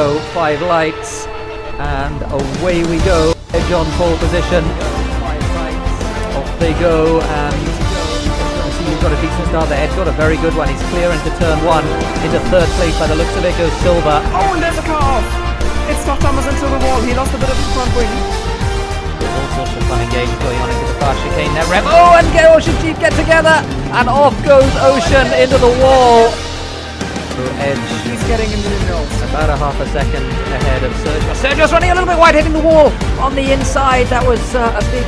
go. 5 lights. And away we go. Edge on pole position. 5 lights. Off they go. And he's got a decent start there. Edge got a very good one. He's clear into turn 1. Into 3rd place by the looks of it goes Silver. Oh, and there's a car off. It's knocked Thomas into the wall. He lost a bit of his front wing. All sorts of fun and games going on into the fast chicane there. Rev. Oh, and OceanChief get together. And off goes Ocean into the wall. So Edge. He's getting into the nose. About a half a second ahead of Sergio. Sergio's running a little bit wide, hitting the wall on the inside. That was a big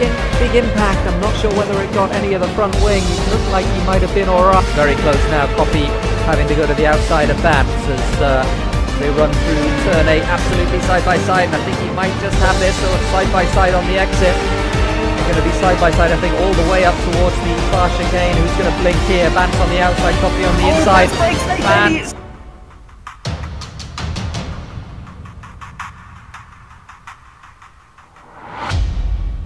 impact. I'm not sure whether it got any of the front wing. It looked like he might have been alright. Very close now. Copy having to go to the outside of Bats as they run through turn 8 absolutely side by side. And I think he might just have this sort of side by side on the exit. They're going to be side by side, I think, all the way up towards the far chicane. Who's going to blink here? Bats on the outside, Copy on the inside. Bats.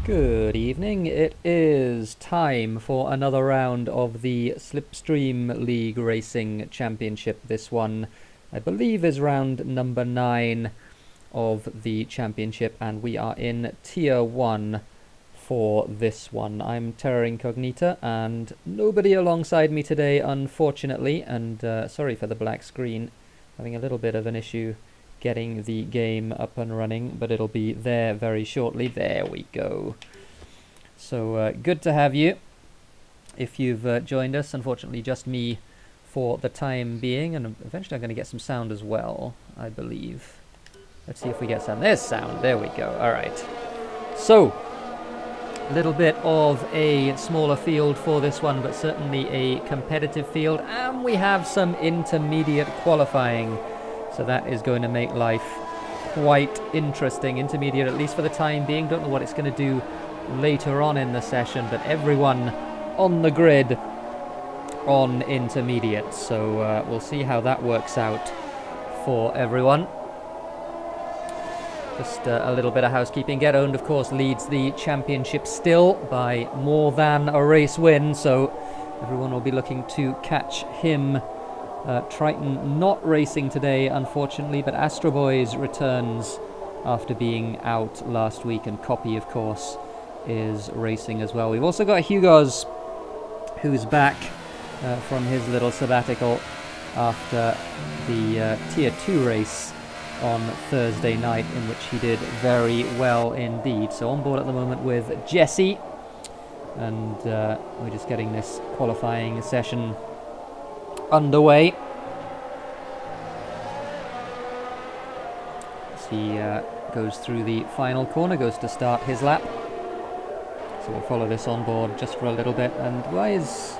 Good evening. It is time for another round of the Slipstream League Racing Championship. This one, I believe, is round number 9 of the championship, and we are in Tier 1 for this one. I'm Terror Incognita, and nobody alongside me today, unfortunately, and sorry for the black screen. Having a little bit of an issue getting the game up and running, but it'll be there very shortly. There we go. So good to have you. If you've joined us, unfortunately just me for the time being, and eventually I'm going to get some sound as well, I believe. Let's see if we get some. There's sound. There we go. All right. So a little bit of a smaller field for this one, but certainly a competitive field, and we have some intermediate qualifying. So that is going to make life quite interesting. Intermediate, at least for the time being. Don't know what it's going to do later on in the session, but everyone on the grid on intermediate. So we'll see how that works out for everyone. Just a little bit of housekeeping. Get Owned, of course, leads the championship still by more than a race win. So everyone will be looking to catch him. Triton not racing today, unfortunately, but Astro Boys returns after being out last week, and Copy, of course, is racing as well. We've also got Hugo's, who's back from his little sabbatical after the Tier 2 race on Thursday night, in which he did very well indeed. So on board at the moment with Jesse, and we're just getting this qualifying session underway. As he goes through the final corner, goes to start his lap. So we'll follow this on board just for a little bit. And why is...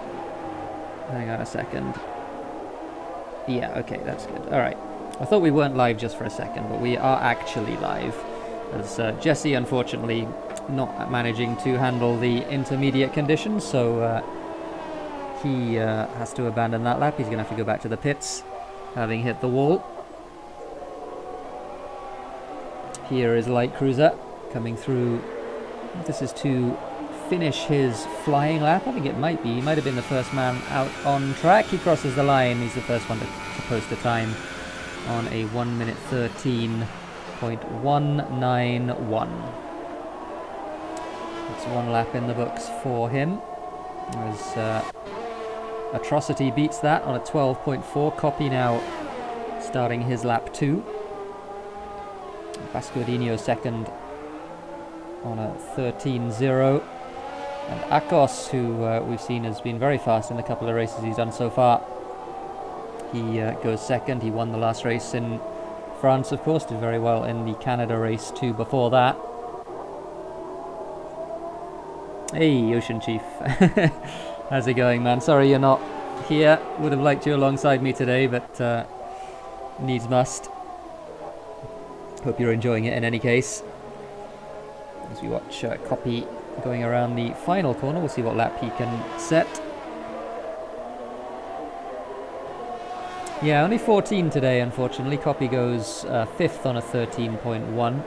hang on a second. Yeah, okay, that's good. Alright. I thought we weren't live just for a second, but we are actually live. As Jesse, unfortunately, not managing to handle the intermediate conditions, so he has to abandon that lap. He's going to have to go back to the pits, having hit the wall. Here is Light Cruiser coming through. This is to finish his flying lap. I think it might be. He might have been the first man out on track. He crosses the line. He's the first one to post a time on a 1 minute 13.191. It's one lap in the books for him. As Atrocity beats that on a 12.4. Copy now starting his lap 2. Vascodinho second on a 13.0. And Akos, who we've seen has been very fast in the couple of races he's done so far. He goes second. He won the last race in France, of course. Did very well in the Canada race too before that. Hey, OceanChief. How's it going, man? Sorry you're not here. Would have liked you alongside me today, but needs must. Hope you're enjoying it in any case. As we watch Copy going around the final corner, we'll see what lap he can set. Yeah, only 14 today, unfortunately. Copy goes 5th on a 13.1.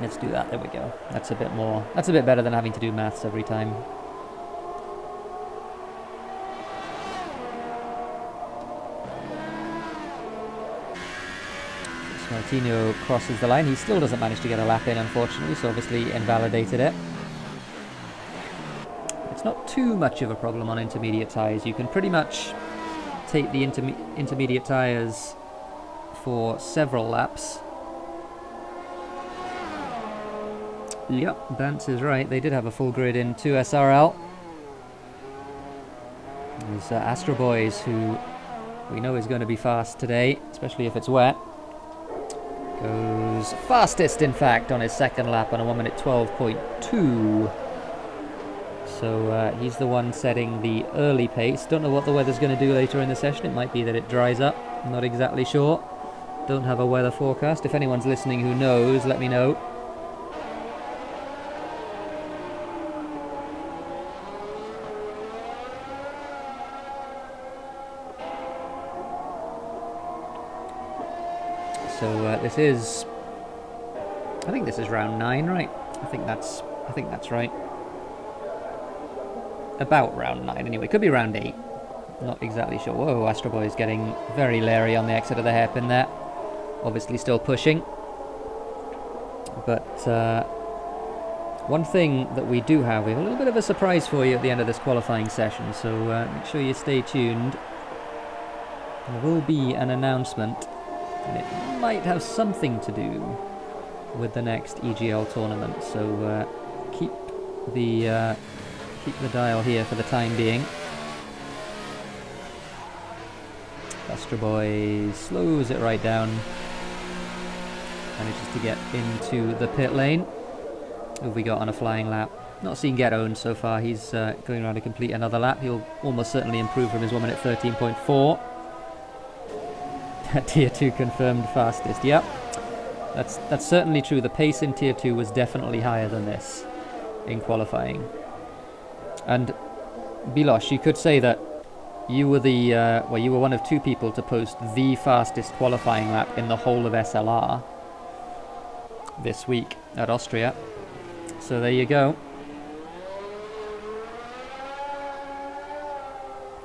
Let's do that. There we go. That's a bit more. That's a bit better than having to do maths every time. Thimo crosses the line. He still doesn't manage to get a lap in, unfortunately, so obviously invalidated it. It's not too much of a problem on intermediate tyres. You can pretty much take the intermediate tyres for several laps. Yep, Bance is right. They did have a full grid in 2 SRL. There's Astro Boys, who we know is going to be fast today, especially if it's wet. Goes fastest, in fact, on his second lap on a 1 minute 12.2. So he's the one setting the early pace. Don't know what the weather's going to do later in the session. It might be that it dries up. I'm not exactly sure. Don't have a weather forecast. If anyone's listening who knows, let me know. So this is, I think this is round 9, right? I think that's right. About round 9, anyway. Could be round 8. Not exactly sure. Whoa, Astro Boy is getting very leery on the exit of the hairpin there. Obviously still pushing. But one thing that we do have, we have a little bit of a surprise for you at the end of this qualifying session. So make sure you stay tuned. There will be an announcement. And it might have something to do with the next EGL tournament, so keep the dial here for the time being. Astro Boy slows it right down, manages to get into the pit lane. Who have we got on a flying lap? Not seen get owned so far. He's going around to complete another lap. He'll almost certainly improve from his 1 minute 13.4. Tier 2 confirmed fastest. Yep, that's certainly true. The pace in Tier 2 was definitely higher than this in qualifying. And Bilosh, you could say that you were the you were one of 2 people to post the fastest qualifying lap in the whole of SLR this week at Austria. So there you go.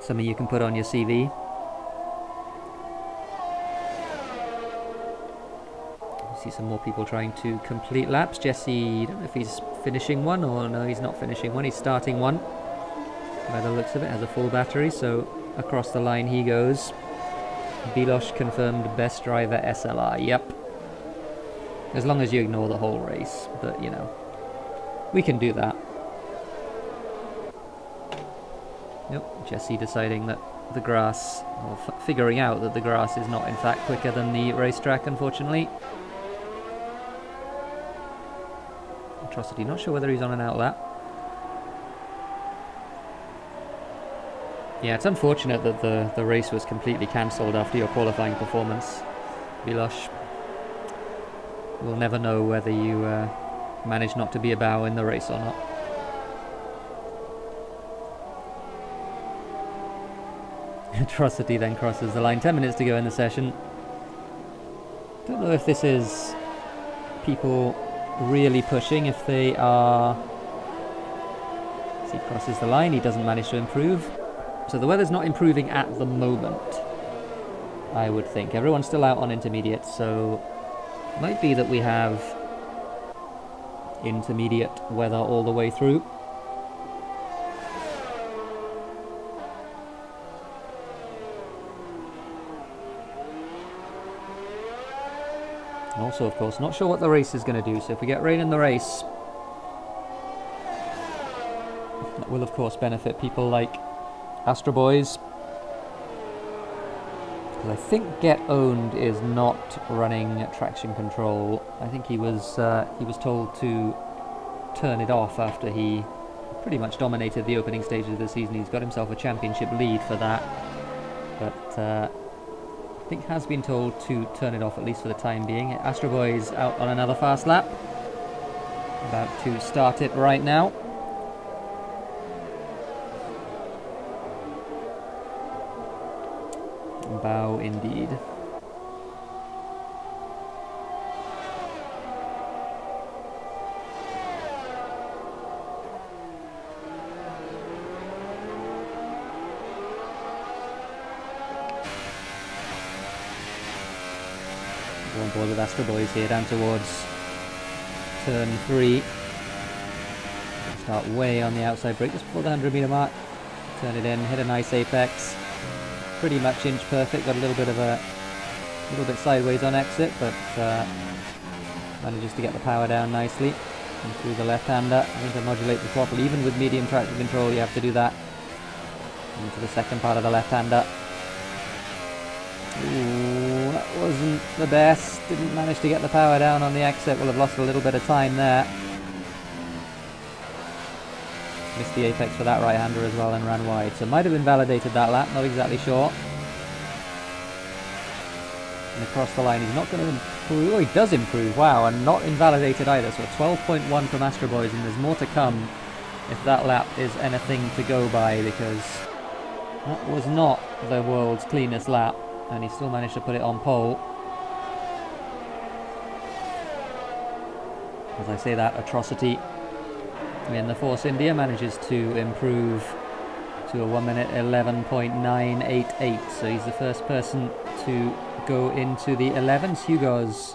Something you can put on your CV. See some more people trying to complete laps. Jesse, I don't know if he's finishing one or no, he's not finishing one. He's starting one. By the looks of it, has a full battery, so across the line he goes. Bilosh confirmed best driver SLR. Yep. As long as you ignore the whole race, but you know, we can do that. Nope. Jesse deciding that the grass, or figuring out that the grass is not in fact quicker than the racetrack, unfortunately. Atrocity, not sure whether he's on an outlap. Yeah, it's unfortunate that the race was completely cancelled after your qualifying performance, Bilosh. We'll never know whether you managed not to be a bow in the race or not. Atrocity then crosses the line. 10 minutes to go in the session. Don't know if this is people really pushing, if they are. As he crosses the line, he doesn't manage to improve. So the weather's not improving at the moment, I would think. Everyone's still out on intermediate, so it might be that we have intermediate weather all the way through. Also, of course, not sure what the race is going to do, so if we get rain in the race, that will, of course, benefit people like Astro Boys. Because I think Get Owned is not running traction control. I think he was told to turn it off after he pretty much dominated the opening stages of the season. He's got himself a championship lead for that, but I think has been told to turn it off, at least for the time being. Astro Boy's out on another fast lap. About to start it right now. Bow indeed. on board with Astro Boys here down towards turn 3. Start way on the outside brake just before the 100-meter mark. Turn it in, hit a nice apex. Pretty much inch perfect. Got a little bit sideways on exit, but manages to get the power down nicely. And through the left-hander, I think to modulate the throttle. Even with medium traction control, you have to do that. Into the second part of the left-hander. Ooh, that wasn't the best. Didn't manage to get the power down on the exit. Will have lost a little bit of time there. Missed the apex for that right-hander as well and ran wide. So might have invalidated that lap, not exactly sure. And across the line, he's not going to improve. Oh, he does improve, wow, and not invalidated either. So 12.1 from Astro Boys, and there's more to come if that lap is anything to go by, because that was not the world's cleanest lap, and he still managed to put it on pole. As I say that, atrocity in the Force India manages to improve to a 1 minute 11.988. So he's the first person to go into the 11s. Hugo's,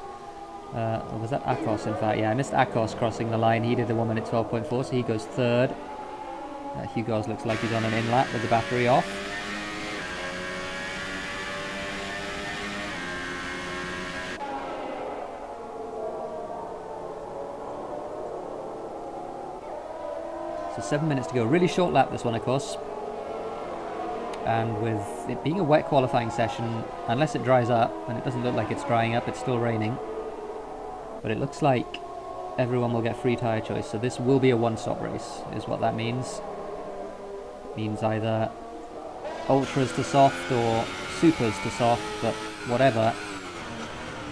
or was that Akos in fact? Yeah, I missed Akos crossing the line. He did the 1 minute 12.4, so he goes third. Hugo's looks like he's on an in-lap with the battery off. So 7 minutes to go. Really short lap this one, of course. And with it being a wet qualifying session, unless it dries up, and it doesn't look like it's drying up, it's still raining. But it looks like everyone will get free tyre choice, so this will be a one-stop race, is what that means. Means either ultras to soft or supers to soft, but whatever. I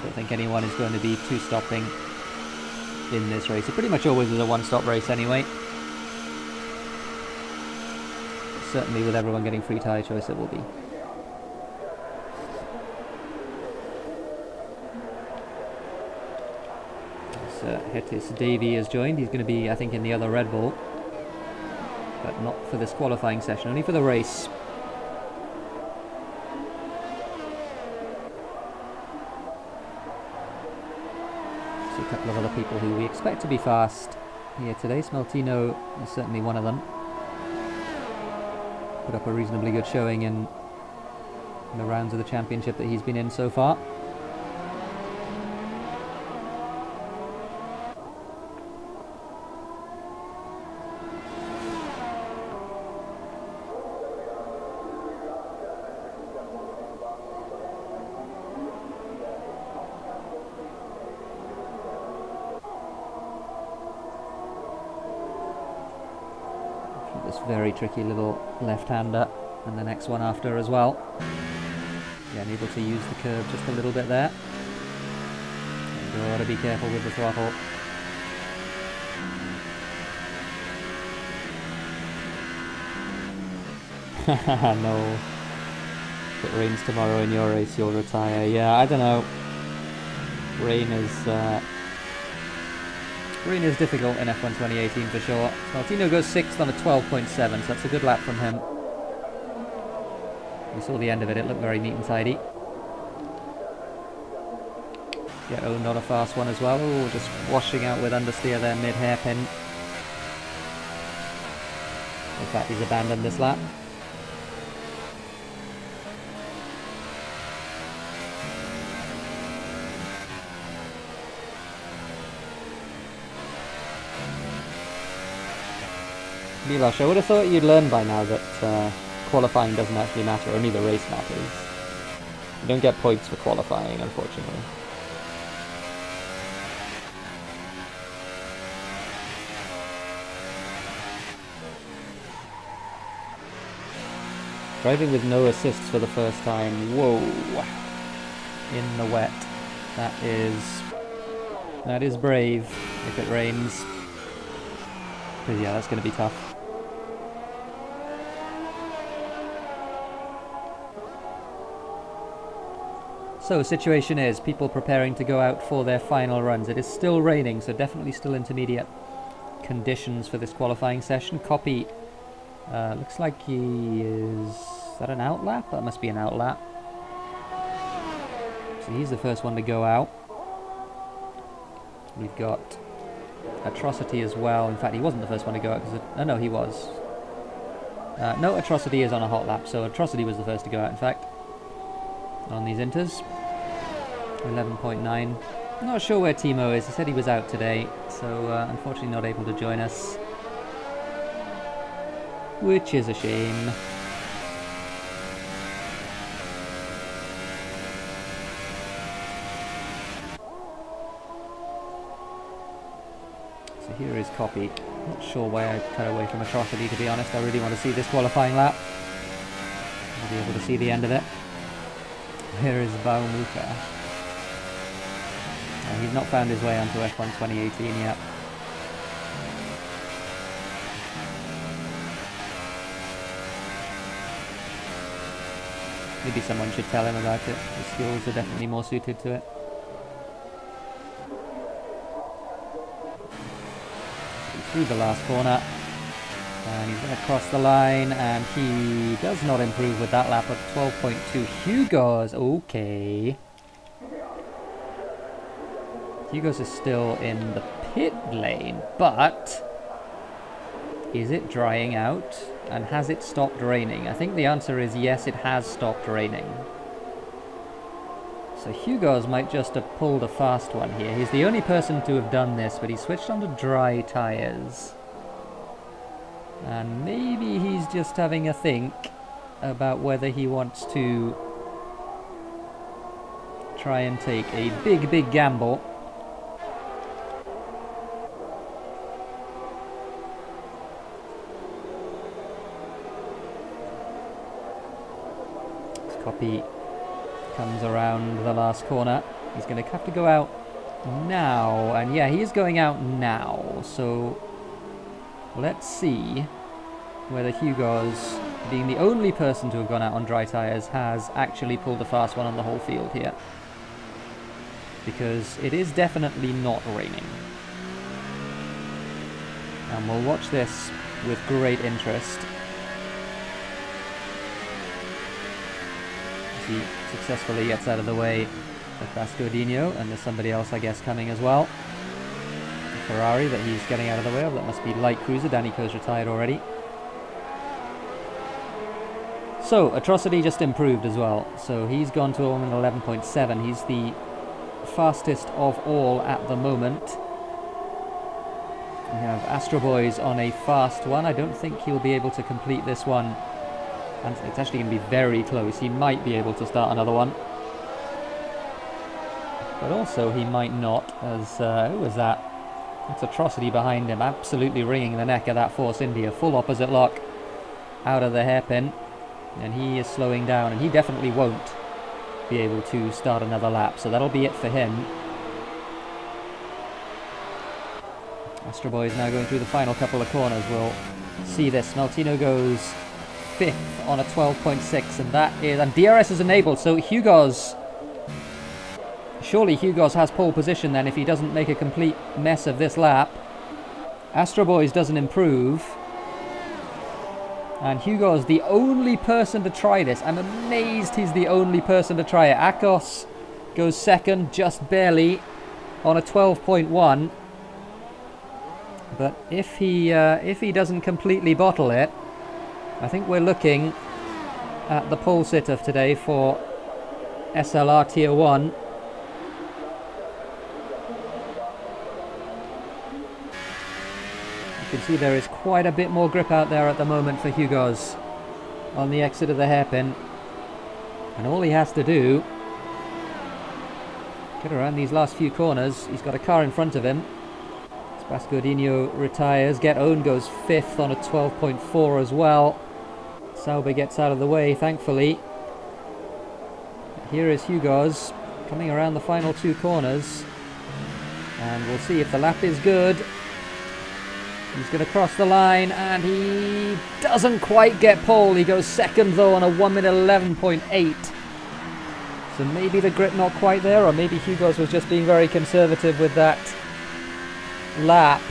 don't think anyone is going to be two-stopping in this race. It pretty much always is a one-stop race anyway. Certainly with everyone getting free tyre choice, it will be. So Hetis Davey has joined. He's going to be, I think, in the other Red Bull. But not for this qualifying session, only for the race. So a couple of other people who we expect to be fast here today. Smeltino is certainly one of them. Put up a reasonably good showing in the rounds of the championship that he's been in so far. This very tricky little left-hander, and the next one after as well. Again, able to use the curve just a little bit there. You've got to be careful with the throttle. No. If it rains tomorrow in your race, you'll retire. Yeah, I don't know. Rain is difficult in F1 2018 for sure. Martino goes 6th on a 12.7, so that's a good lap from him. We saw the end of it, it looked very neat and tidy. Yeah, oh, not a fast one as well. Oh, just washing out with understeer there mid-hairpin. In fact, he's abandoned this lap. Milosh, I would have thought you'd learn by now that qualifying doesn't actually matter, only the race matters. You don't get points for qualifying, unfortunately. Driving with no assists for the first time, whoa! In the wet. That is brave, if it rains. Because yeah, that's going to be tough. So, situation is, people preparing to go out for their final runs. It is still raining, so definitely still intermediate conditions for this qualifying session. Copy, looks like he is... Is that an outlap? That must be an outlap. So he's the first one to go out. We've got Atrocity as well. In fact, he wasn't the first one to go out because... Oh, no, he was. No, Atrocity is on a hot lap, so Atrocity was the first to go out, in fact. On these inters. 11.9. Not sure where Thimo is. He said he was out today, so unfortunately not able to join us. Which is a shame. So here is Copy. Not sure why I cut away from Atrocity, to be honest. I really want to see this qualifying lap. I'll be able to see the end of it. Here is Baumuka. He's not found his way onto F1 2018 yet. Maybe someone should tell him about it. His skills are definitely more suited to it. Through the last corner. And he's going to cross the line, and he does not improve with that lap at 12.2. Hugo's okay. Hugo's is still in the pit lane, but is it drying out? And has it stopped raining? I think the answer is yes, it has stopped raining. So Hugo's might just have pulled a fast one here. He's the only person to have done this, but he switched onto dry tyres. And maybe he's just having a think about whether he wants to try and take a big gamble. Copy comes around the last corner. He's going to have to go out now. And yeah, he is going out now. So let's see whether Hugo's, being the only person to have gone out on dry tyres, has actually pulled a fast one on the whole field here. Because it is definitely not raining. And we'll watch this with great interest. He successfully gets out of the way of Bascodinho, and there's somebody else, I guess, coming as well. A Ferrari that he's getting out of the way of. That must be Light Cruiser. Danny Coe's retired already. So, Atrocity just improved as well. So he's gone to a 11.7. He's the fastest of all at the moment. We have Astro Boys on a fast one. I don't think he'll be able to complete this one. And it's actually going to be very close. He might be able to start another one. But also he might not, as, who was that? That's Atrocity behind him, absolutely wringing the neck of that Force India. Full opposite lock out of the hairpin. And he is slowing down, and he definitely won't be able to start another lap. So that'll be it for him. Astro Boy is now going through the final couple of corners. We'll see this. Maltino goes 5th on a 12.6, and that is, and DRS is enabled, so Hugo's, surely Hugo's has pole position then if he doesn't make a complete mess of this lap. Astro Boys doesn't improve, and Hugo's the only person to try this. I'm amazed he's the only person to try it. Akos goes 2nd, just barely, on a 12.1, but if he doesn't completely bottle it, I think we're looking at the pole sitter today for SLR Tier 1. You can see there is quite a bit more grip out there at the moment for Hugo's on the exit of the hairpin. And all he has to do, get around these last few corners. He's got a car in front of him. Bascodinho retires. Get Own goes 5th on a 12.4 as well. Sauber gets out of the way, thankfully. Here is Hugo's coming around the final 2 corners. And we'll see if the lap is good. He's going to cross the line, and he doesn't quite get pole. He goes 2nd, though, on a 1:11.8. So maybe the grip not quite there, or maybe Hugo's was just being very conservative with that lap.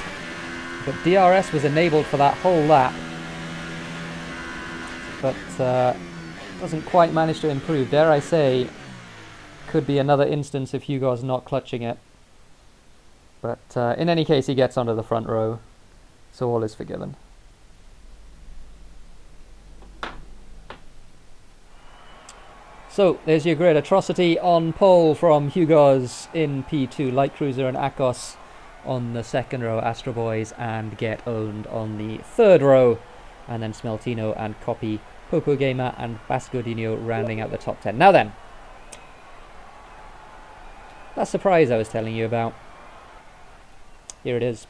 But DRS was enabled for that whole lap. But doesn't quite manage to improve. Dare I say, Could be another instance if Hugo's not clutching it. But in any case, he gets onto the front row, so all is forgiven. So, there's your grid. Atrocity on pole from Hugo's in P2. Light Cruiser and Akos on the second row. Astro Boys and Get Owned on the third row. And then Smeltino and Copy, Popo Gamer and Bascodino rounding out the top 10. Now then, that surprise I was telling you about. Here it is.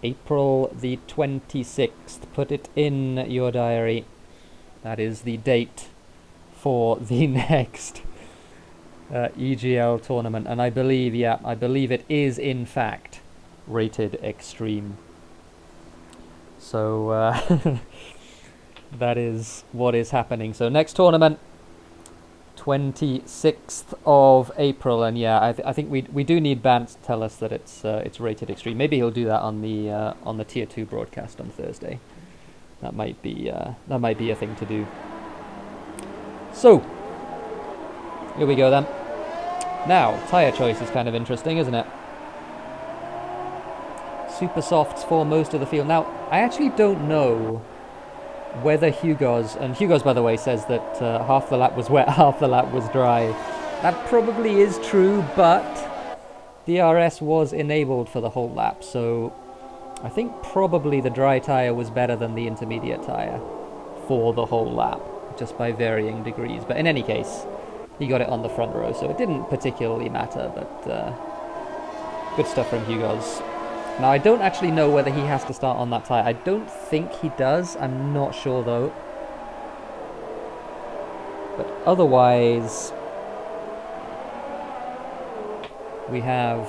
April the 26th. Put it in your diary. That is the date for the next EGL tournament. And I believe, I believe it is in fact rated extreme. So that is what is happening. So next tournament, 26th of April, and I think we do need Bant to tell us that it's rated extreme. Maybe he'll do that on the tier 2 broadcast on Thursday. That might be a thing to do. So here we go then. Now tire choice is kind of interesting, isn't it? Super softs for most of the field. Now I actually don't know whether Hugo's by the way says that half the lap was wet, half the lap was dry. That probably is true, but DRS was enabled for the whole lap, so I think probably the dry tyre was better than the intermediate tyre for the whole lap, just by varying degrees. But in any case, he got it on the front row, so it didn't particularly matter, but good stuff from Hugo's. Now, I don't actually know whether he has to start on that tyre. I don't think he does. I'm not sure, though. But otherwise, we have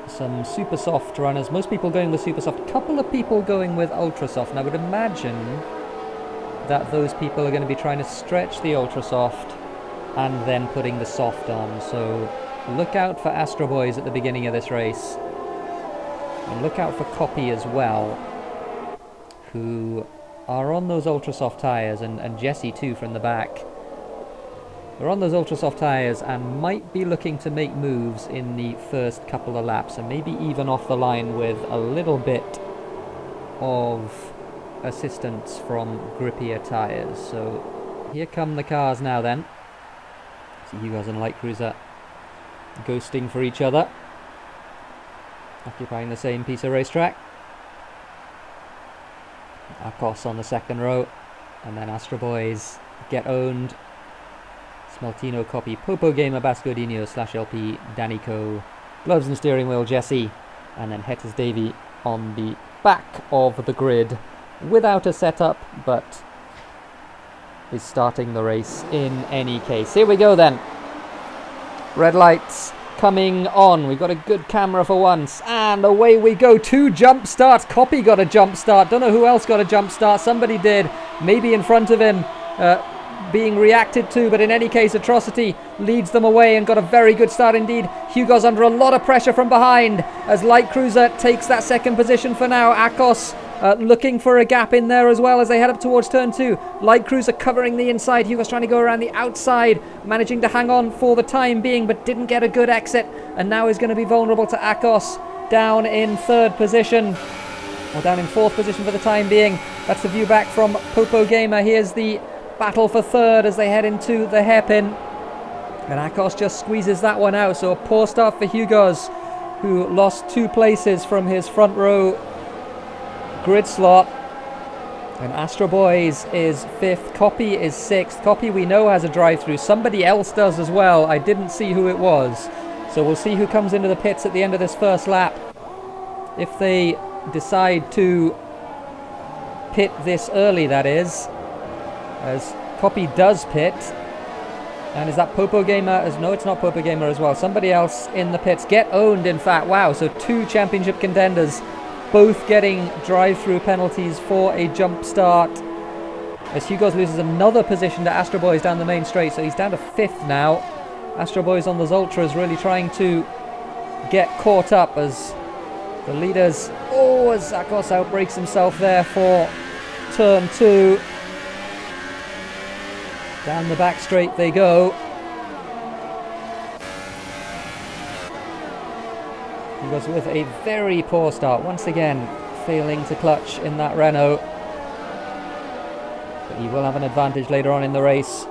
some super soft runners. Most people going with super soft. A couple of people going with ultra soft. And I would imagine that those people are going to be trying to stretch the ultra soft and then putting the soft on. So look out for Astro Boys at the beginning of this race. And look out for Copy as well, who are on those ultra soft tyres, and Jesse too from the back. They're on those ultra soft tyres and might be looking to make moves in the first couple of laps, and maybe even off the line with a little bit of assistance from grippier tyres. So here come the cars now then. See Hugo's and Light Cruiser ghosting for each other, occupying the same piece of racetrack. Akos on the second row, and then Astro Boys, Get Owned, Smeltino, Copy, Popo Gamer, Bascodino, /LP, Danico, Gloves and Steering Wheel, Jesse, and then Hetters Davy on the back of the grid without a setup, but is starting the race in any case. Here we go then. Red lights coming on. We've got a good camera for once, and away we go. 2 jump starts. Copy got a jump start. Don't know who else got a jump start. Somebody did, maybe in front of him, being reacted to, but in any case, Atrocity leads them away and got a very good start indeed. Hugo's under a lot of pressure from behind as Light Cruiser takes that second position for now. Akos looking for a gap in there as well as they head up towards turn 2. Light Cruiser covering the inside. Hugo's trying to go around the outside, managing to hang on for the time being, but didn't get a good exit, and now is going to be vulnerable to Akos down in 3rd position, or down in 4th position for the time being. That's the view back from Popo Gamer. Here's the battle for 3rd as they head into the hairpin, and Akos just squeezes that one out. So a poor start for Hugo's, who lost 2 places from his front row grid slot. And Astro Boys is 5th, Copy is 6th. Copy we know has a drive-through. Somebody else does as well. I didn't see who it was. So we'll see who comes into the pits at the end of this first lap. If they decide to pit this early, that is. As Copy does pit. And is that Popo Gamer? No, it's not Popo Gamer as well. Somebody else in the pits. Get owned, in fact. Wow, so 2 championship contenders both getting drive-through penalties for a jump start. As Hugos loses another position to Astro Boys down the main straight, so he's down to 5th now. Astro Boys on those Ultras really trying to get caught up as the leaders... Oh, as Akos outbreaks himself there for turn 2. Down the back straight they go. He was with a very poor start, once again failing to clutch in that Renault. But he will have an advantage later on in the race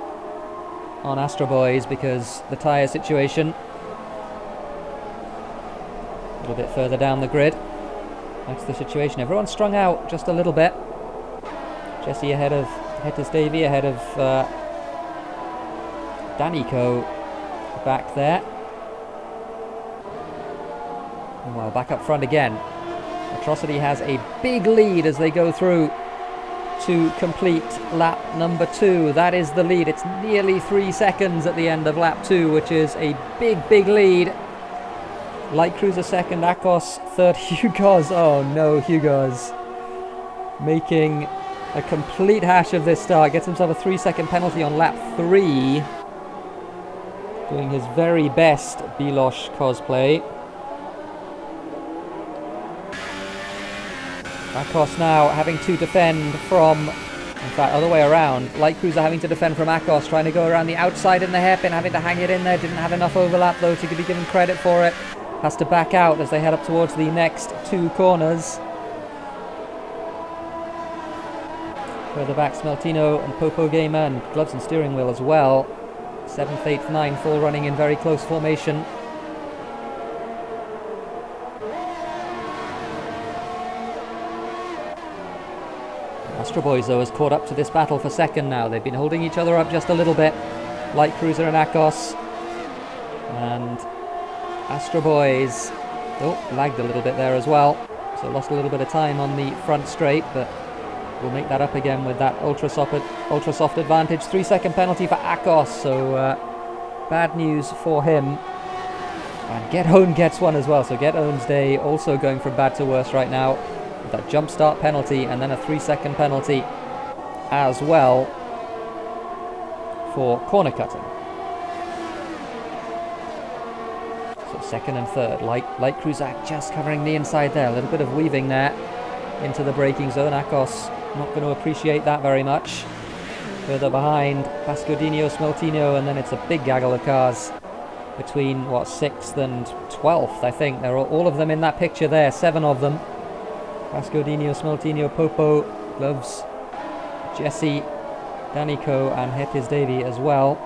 on Astro Boys because the tyre situation. A little bit further down the grid. That's the situation. Everyone's strung out just a little bit. Jesse ahead of Hettis Davey, ahead of Danico back there. Well, back up front again. Atrocity has a big lead as they go through to complete lap number 2. That is the lead. It's nearly 3 seconds at the end of lap 2, which is a big lead. Light Cruiser second, Akos third, Hugos. Oh no, Hugos making a complete hash of this start. Gets himself a 3-second penalty on lap 3. Doing his very best Bilosh cosplay. Akos now having to defend from, in fact, other way around. Light Cruiser having to defend from Akos, trying to go around the outside in the hairpin, having to hang it in there. Didn't have enough overlap though to be given credit for it. Has to back out as they head up towards the next 2 corners. Further back, Smeltino and Popo Gamer and Gloves and Steering Wheel as well. 7th, 8th, 9th, all running in very close formation. Astro Boys, though, has caught up to this battle for second now. They've been holding each other up just a little bit. Light Cruiser and Akos. And Astro Boys, lagged a little bit there as well. So lost a little bit of time on the front straight, but we'll make that up again with that ultra soft advantage. 3-second penalty for Akos, so bad news for him. And Get Owned gets one as well, so Get Owned's day also going from bad to worse right now. With that jump start penalty and then a 3-second penalty as well for corner cutting. So second and third, Light Cruiser just covering the inside there. A little bit of weaving there into the braking zone. Akos not going to appreciate that very much. Further behind, Pascodino, Smeltino, and then it's a big gaggle of cars between, 6th and 12th, I think. There are all of them in that picture there, 7 of them. Pascodino, Smeltino, Popo, Gloves, Jesse, Danico, and Hettis Davey as well.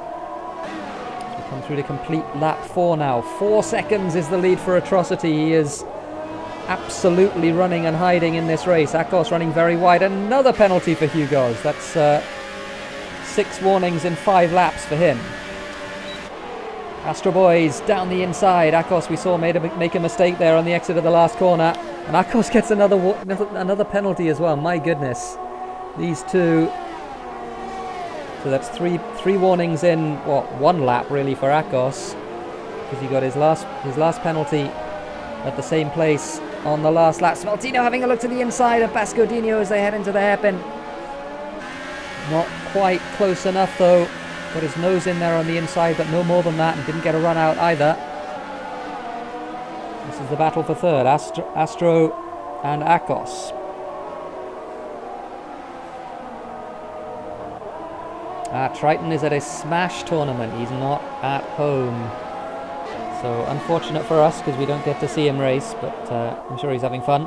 We come through to complete lap 4 now. 4 seconds is the lead for Atrocity. He is absolutely running and hiding in this race. Akos running very wide. Another penalty for Hugos. That's 6 warnings in 5 laps for him. Astro Boys down the inside. Akos, we saw, make a mistake there on the exit of the last corner. And Akos gets another penalty as well. My goodness. These two. So that's three warnings in, 1 lap really for Akos. Because he got his last penalty at the same place on the last lap. Smeltino having a look to the inside of Pascodino as they head into the hairpin. Not quite close enough though. Got his nose in there on the inside, but no more than that, and didn't get a run out either. This is the battle for third. Astro and Akos. Triton is at a Smash tournament. He's not at home. So unfortunate for us because we don't get to see him race, but I'm sure he's having fun.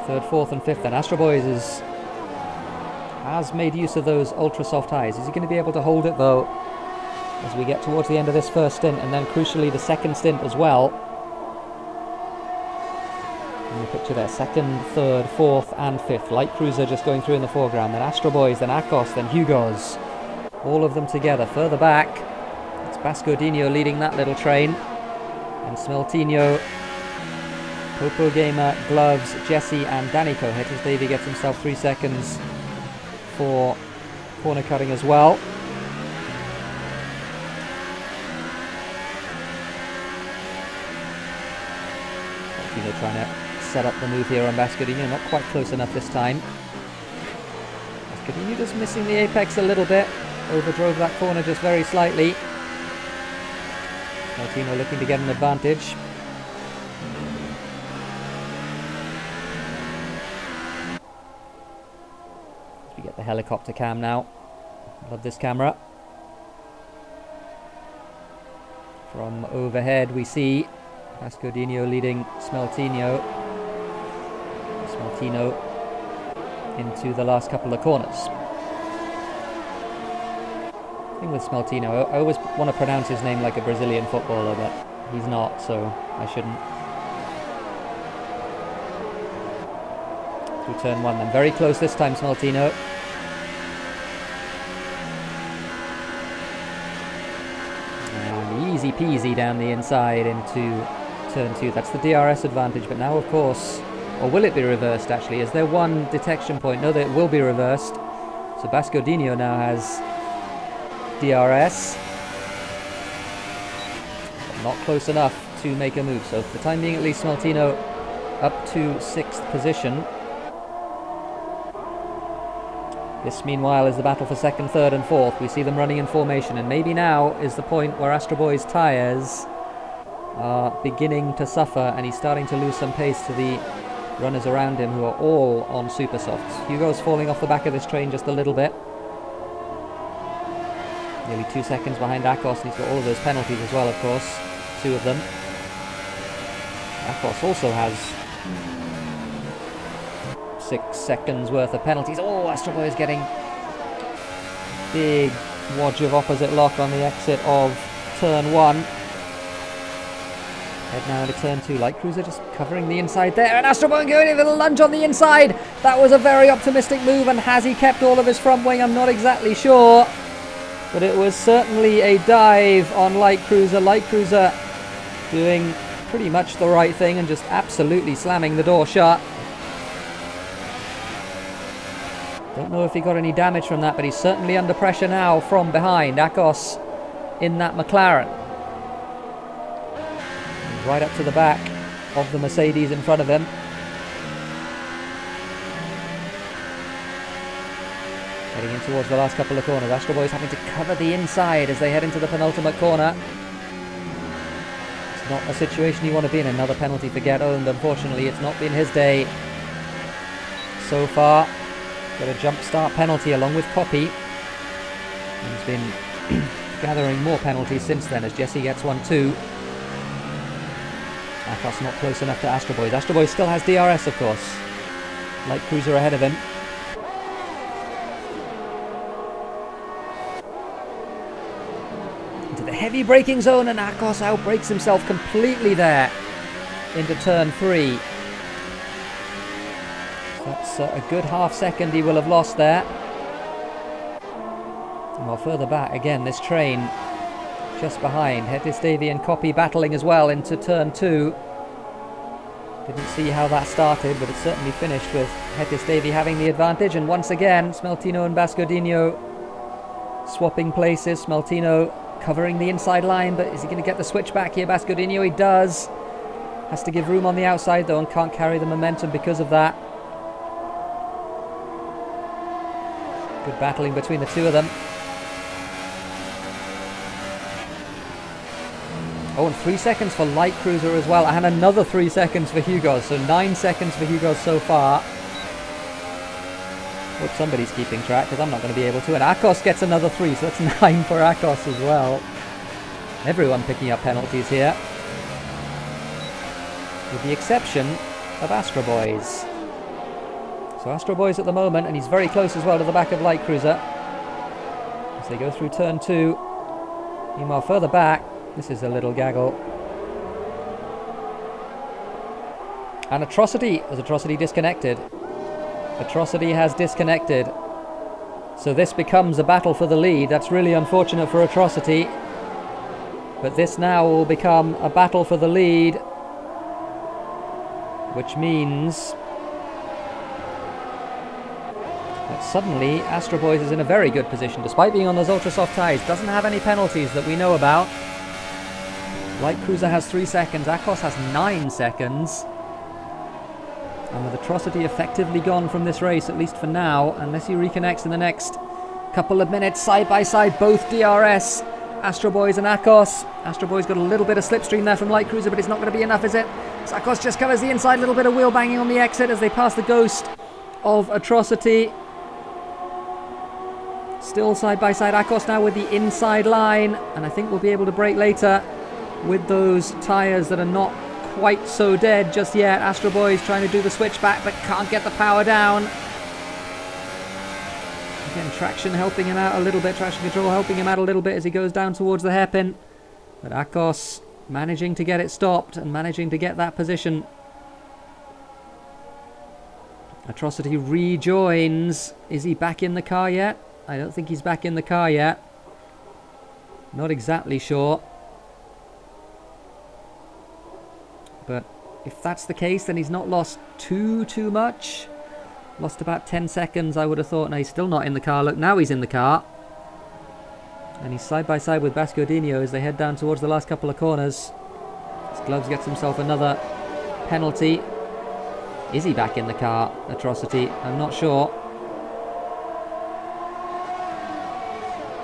3rd, 4th and 5th then. Astro Boys has made use of those ultra soft tyres. Is he going to be able to hold it though as we get towards the end of this first stint, and then crucially the second stint as well? In the picture there, 2nd, 3rd, 4th and 5th. Light Cruiser just going through in the foreground, then Astro Boys, then Akos, then Hugos. All of them together. Further back, it's Pascodino leading that little train, and Smeltino, Popo Gamer, Gloves, Jesse and Danico. Hettis Davy gets himself 3 seconds for corner cutting as well. They're trying to set up the move here on Bascodino, not quite close enough this time. Bascodino just missing the apex a little bit, overdrove that corner just very slightly. Martino looking to get an advantage. We get the helicopter cam now. Love this camera. From overhead we see Bascodino leading Smeltino into the last couple of corners. The thing with Smeltino, I always want to pronounce his name like a Brazilian footballer, but he's not, so I shouldn't. Through turn 1 then. Very close this time, Smeltino. And easy peasy down the inside into turn 2. That's the DRS advantage, but now of course, or will it be reversed actually? Is there one detection point? No, that it will be reversed. So Bascodino now has DRS, but not close enough to make a move. So for the time being at least, Smeltino up to 6th position. This meanwhile is the battle for 2nd, 3rd and 4th. We see them running in formation, and maybe now is the point where Astro Boy's tyres are beginning to suffer, and he's starting to lose some pace to the runners around him who are all on super softs. Hugo's falling off the back of this train just a little bit. Nearly 2 seconds behind Akos, and he's got all of those penalties as well, of course. 2 of them. Akos also has 6 seconds worth of penalties. Oh, Astro Boy is getting big wodge of opposite lock on the exit of turn 1. Head now into turn 2. Light Cruiser just covering the inside there, and Astro Boy going in with a lunge on the inside. That was a very optimistic move, and has he kept all of his front wing? I'm not exactly sure, but it was certainly a dive on Light Cruiser. Light Cruiser doing pretty much the right thing and just absolutely slamming the door shut. Don't know if he got any damage from that, but he's certainly under pressure now from behind. Akos in that McLaren. Right up to the back of the Mercedes in front of him. Heading in towards the last couple of corners. Astro Boy's having to cover the inside as they head into the penultimate corner. It's not a situation you want to be in. Another penalty for Get Owned. Unfortunately, it's not been his day so far. Got a jump start penalty along with Copy. He's been gathering more penalties since then as Jesse gets one too. Akos not close enough to Astro Boy. Astro Boy still has DRS, of course. Light Cruiser ahead of him. Into the heavy braking zone, and Akos outbrakes himself completely there into turn 3. So that's a good half second he will have lost there. And while further back, again, this train just behind. Hettis Davy and Copy battling as well into turn 2. Didn't see how that started, but it certainly finished with Hettis Davy having the advantage. And once again, Smeltino and Bascodino swapping places. Smeltino covering the inside line, but is he going to get the switch back here? Bascodino, he does. Has to give room on the outside though, and can't carry the momentum because of that. Good battling between the two of them. Oh, and 3 seconds for Light Cruiser as well, and another 3 seconds for Hugo, so 9 seconds for Hugo so far. Hope somebody's keeping track, because I'm not going to be able to. And Akos gets another 3, so that's 9 for Akos as well. Everyone picking up penalties here, with the exception of Astro Boys. So Astro Boys at the moment, and he's very close as well to the back of Light Cruiser as they go through turn 2. Meanwhile, further back, this is a little gaggle. And Atrocity. Has Atrocity disconnected? Atrocity has disconnected. So this becomes a battle for the lead. That's really unfortunate for Atrocity. But this now will become a battle for the lead. which means that suddenly Astro Boys is in a very good position, despite being on those ultra soft tyres. Doesn't have any penalties that we know about. Light Cruiser has 3 seconds, Akos has 9 seconds. And with Atrocity effectively gone from this race, at least for now, unless he reconnects in the next couple of minutes, side by side, both DRS, Astro Boys and Akos. Astro Boys got a little bit of slipstream there from Light Cruiser, but it's not going to be enough, is it? So Akos just covers the inside, a little bit of wheel banging on the exit as they pass the ghost of Atrocity. Still side by side, Akos now with the inside line, and I think we'll be able to brake later with those tyres that are not quite so dead just yet. Astro Boy's trying to do the switchback but can't get the power down. Again, traction helping him out a little bit, traction control helping him out a little bit as he goes down towards the hairpin. But Akos managing to get it stopped and managing to get that position. Atrocity rejoins. Is he back in the car yet? I don't think he's back in the car yet. Not exactly sure. But if that's the case, then he's not lost too much. Lost about 10 seconds, I would have thought. No, he's still not in the car. Look, now he's in the car. And he's side by side with Bascodinho as they head down towards the last couple of corners. His Gloves gets himself another penalty. Is he back in the car, Atrocity? I'm not sure.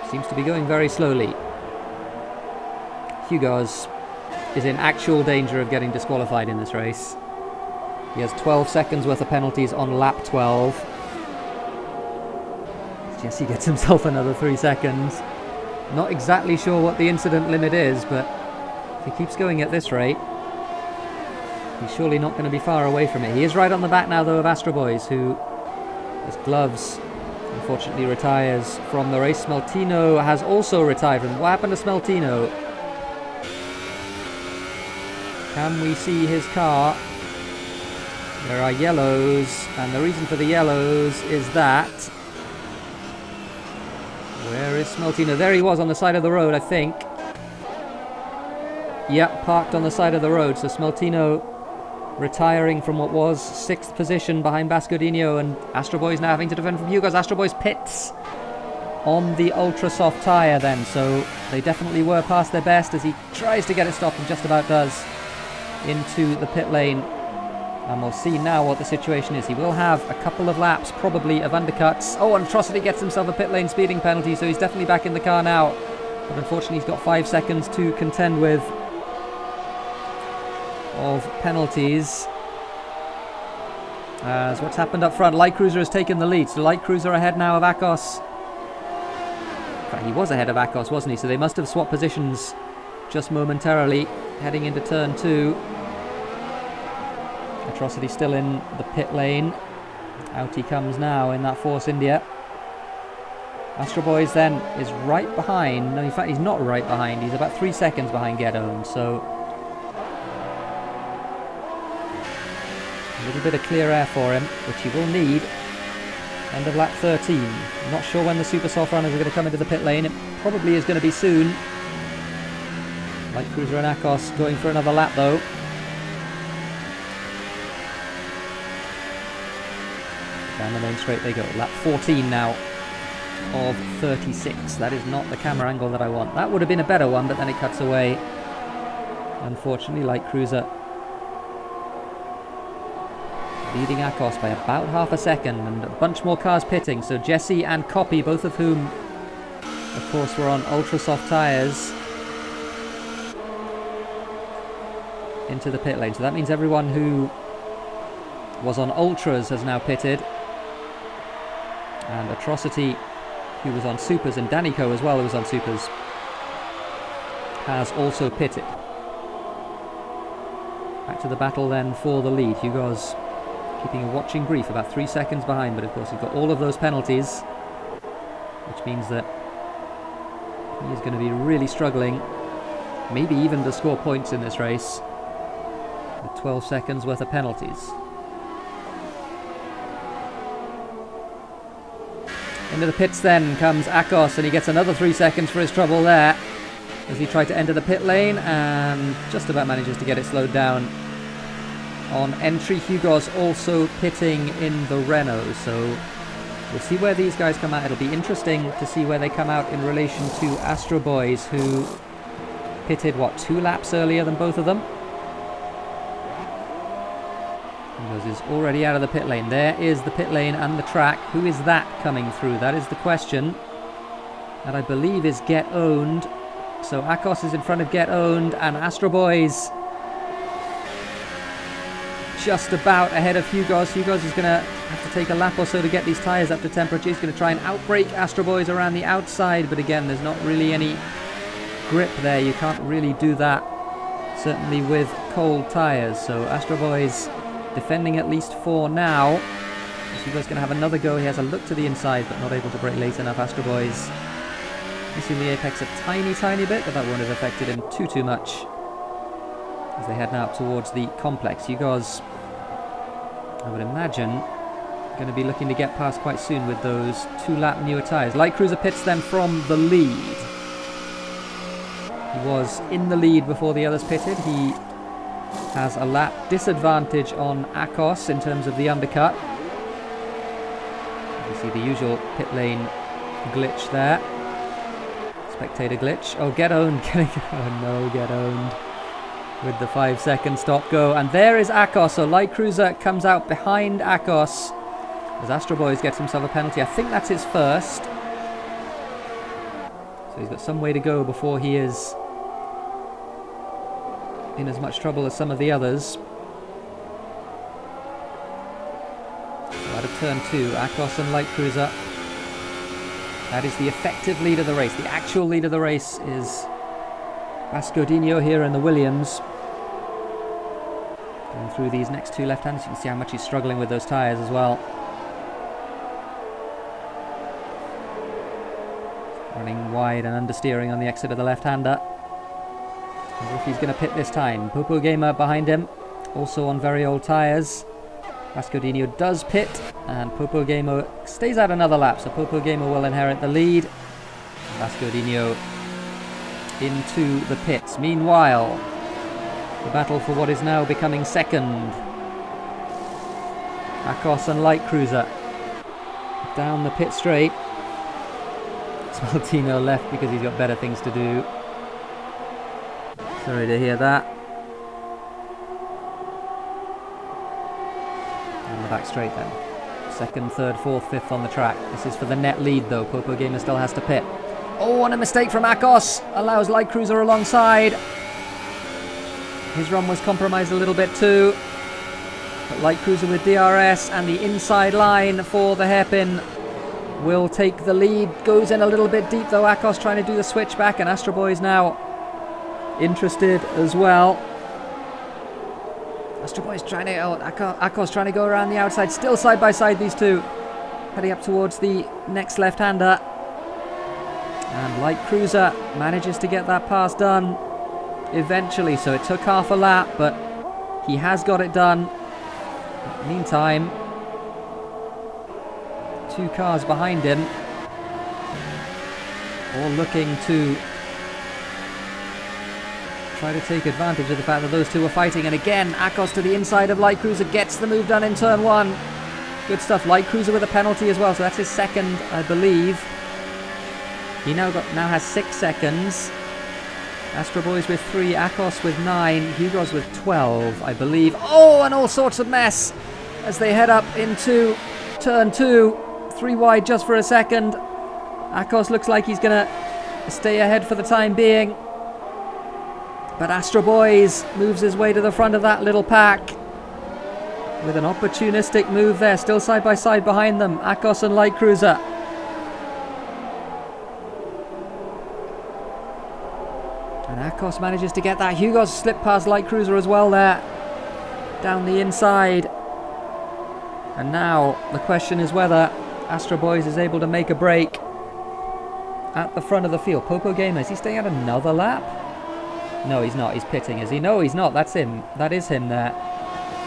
Seems to be going very slowly. Hugo's is in actual danger of getting disqualified in this race. He has 12 seconds worth of penalties on lap 12. Jesse gets himself another 3 seconds. Not exactly sure what the incident limit is, but if he keeps going at this rate, he's surely not going to be far away from it. He is right on the back now, though, of Astro Boys, who, as Gloves unfortunately retires from the race. Smeltino has also retired from. What happened to Smeltino? Can we see his car? There are yellows, and the reason for the yellows is that... Where is Smeltino? There he was on the side of the road, I think. Yep, parked on the side of the road. So Smeltino retiring from what was 6th position behind Bascodinho, and Astro Boys now having to defend from Hugo's. Astro Boys pits on the ultra soft tyre then, so they definitely were past their best as he tries to get it stopped and just about does into the pit lane. And we'll see now what the situation is. He will have a couple of laps probably of undercuts. Oh, and Atrocity gets himself a pit lane speeding penalty, so he's definitely back in the car now, but unfortunately he's got 5 seconds to contend with of penalties. As what's happened up front, Light Cruiser has taken the lead, so Light Cruiser ahead now of Akos. In fact, he was ahead of Akos, wasn't he? So they must have swapped positions just momentarily heading into turn 2. Atrocity still in the pit lane. Out he comes now in that Force India. Astro Boys then is right behind. No, in fact he's not right behind. He's about 3 seconds behind Gedone, so a little bit of clear air for him, which he will need. End of lap 13. Not sure when the Super Soft runners are going to come into the pit lane. It probably is going to be soon. Light Cruiser and Akos going for another lap though. Down the main straight they go. Lap 14 now of 36. That is not the camera angle that I want. That would have been a better one, but then it cuts away. Unfortunately, Light Cruiser leading Akos by about half a second, and a bunch more cars pitting. So Jesse and Copy, both of whom, of course, were on ultra soft tyres, into the pit lane. So that means everyone who was on ultras has now pitted. And Atrocity, who was on supers, and Danico as well, who was on supers, has also pitted. Back to the battle then for the lead. Hugo's keeping a watching brief, about 3 seconds behind, but of course he's got all of those penalties, which means that he is going to be really struggling, maybe even to score points in this race, with 12 seconds worth of penalties. Into the pits then comes Akos, and he gets another 3 seconds for his trouble there as he tried to enter the pit lane and just about manages to get it slowed down. on entry. Hugo's also pitting in the Renault, so we'll see where these guys come out. It'll be interesting to see where they come out in relation to Astro Boys, who pitted, what, 2 laps earlier than both of them? Hugo's is already out of the pit lane. There is the pit lane and the track. Who is that coming through? That is the question. That, I believe, is Get Owned. So Akos is in front of Get Owned, and Astro Boys just about ahead of Hugo's. Hugo's is going to have to take a lap or so to get these tyres up to temperature. He's going to try and outbrake Astro Boys around the outside, but again, there's not really any grip there. You can't really do that, certainly with cold tyres. So Astro Boys defending at least 4 now. Hugo's going to have another go. He has a look to the inside, but not able to brake late enough. Astro Boys missing the apex a tiny bit, but that won't have affected him too much as they head now up towards the complex. Hugo's, I would imagine, going to be looking to get past quite soon with those 2-lap newer tyres. Light Cruiser pits them from the lead. He was in the lead before the others pitted. He has a lap disadvantage on Akos in terms of the undercut. You see the usual pit lane glitch there. Spectator glitch. Oh, Get Owned. Oh no, Get Owned with the 5-second stop go. And there is Akos. So Light Cruiser comes out behind Akos as Astro Boys gets himself a penalty. I think that's his first. So he's got some way to go before he is in as much trouble as some of the others. So out of turn 2, Akos and Light Cruiser. That is the effective lead of the race. The actual lead of the race is Bascodinho here in the Williams. Going through these next 2 left-handers, you can see how much he's struggling with those tyres as well. Running wide and understeering on the exit of the left-hander. I wonder if he's going to pit this time. Popo Gamer behind him, also on very old tyres. Bascodinho does pit, and Popo Gamer stays out another lap, so Popo Gamer will inherit the lead. Bascodinho into the pits. Meanwhile, the battle for what is now becoming second. Akos and Light Cruiser down the pit straight. Smaltino left because he's got better things to do. Sorry to hear that. On the back straight then. 2nd, 3rd, 4th, 5th on the track. This is for the net lead though. Popo Gamer still has to pit. Oh, and a mistake from Akos. Allows Light Cruiser alongside. His run was compromised a little bit too. But Light Cruiser with DRS and the inside line for the hairpin will take the lead. Goes in a little bit deep though. Akos trying to do the switch back, and Astro Boys now interested as well. Astro Boys trying to... Oh, Akos trying to go around the outside. Still side by side, these two. Heading up towards the next left-hander. And Light Cruiser manages to get that pass done eventually. So it took half a lap, but he has got it done. Meantime, 2 cars behind him, all looking to try to take advantage of the fact that those two are fighting. And again, Akos to the inside of Light Cruiser gets the move done in turn 1. Good stuff. Light Cruiser with a penalty as well, so that's his second, I believe. He now has 6 seconds. Astro Boys with 3, Akos with 9, Hugo's with 12, I believe. Oh, and all sorts of mess as they head up into turn 2. 3 wide just for a second. Akos looks like he's going to stay ahead for the time being. But Astro Boys moves his way to the front of that little pack with an opportunistic move there. Still side by side behind them, Akos and Light Cruiser. And Akos manages to get that. Hugo's slipped past Light Cruiser as well there. Down the inside. And now the question is whether Astro Boys is able to make a break at the front of the field. Popo Gamer, is he staying at another lap? No, he's not. He's pitting, is he? No, he's not. That's him. That is him there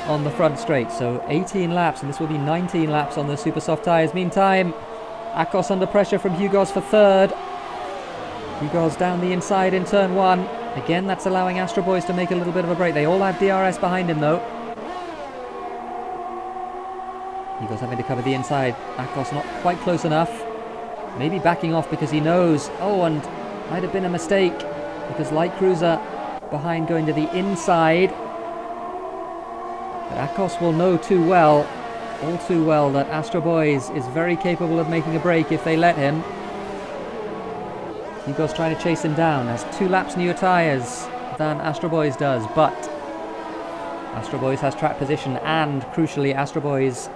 on the front straight. So 18 laps, and this will be 19 laps on the super soft tyres. Meantime, Akos under pressure from Hugo's for 3rd. Hugo's down the inside in turn 1. Again, that's allowing Astro Boys to make a little bit of a break. They all have DRS behind him, though. Hugo's having to cover the inside. Akos not quite close enough. Maybe backing off because he knows. Oh, and might have been a mistake because Light Cruiser behind going to the inside. But Akos will know too well, all too well, that Astro Boys is very capable of making a break if they let him. Hugo's trying to chase him down. Has 2 laps newer tyres than Astro Boys does, but Astro Boys has track position, and crucially Astro Boys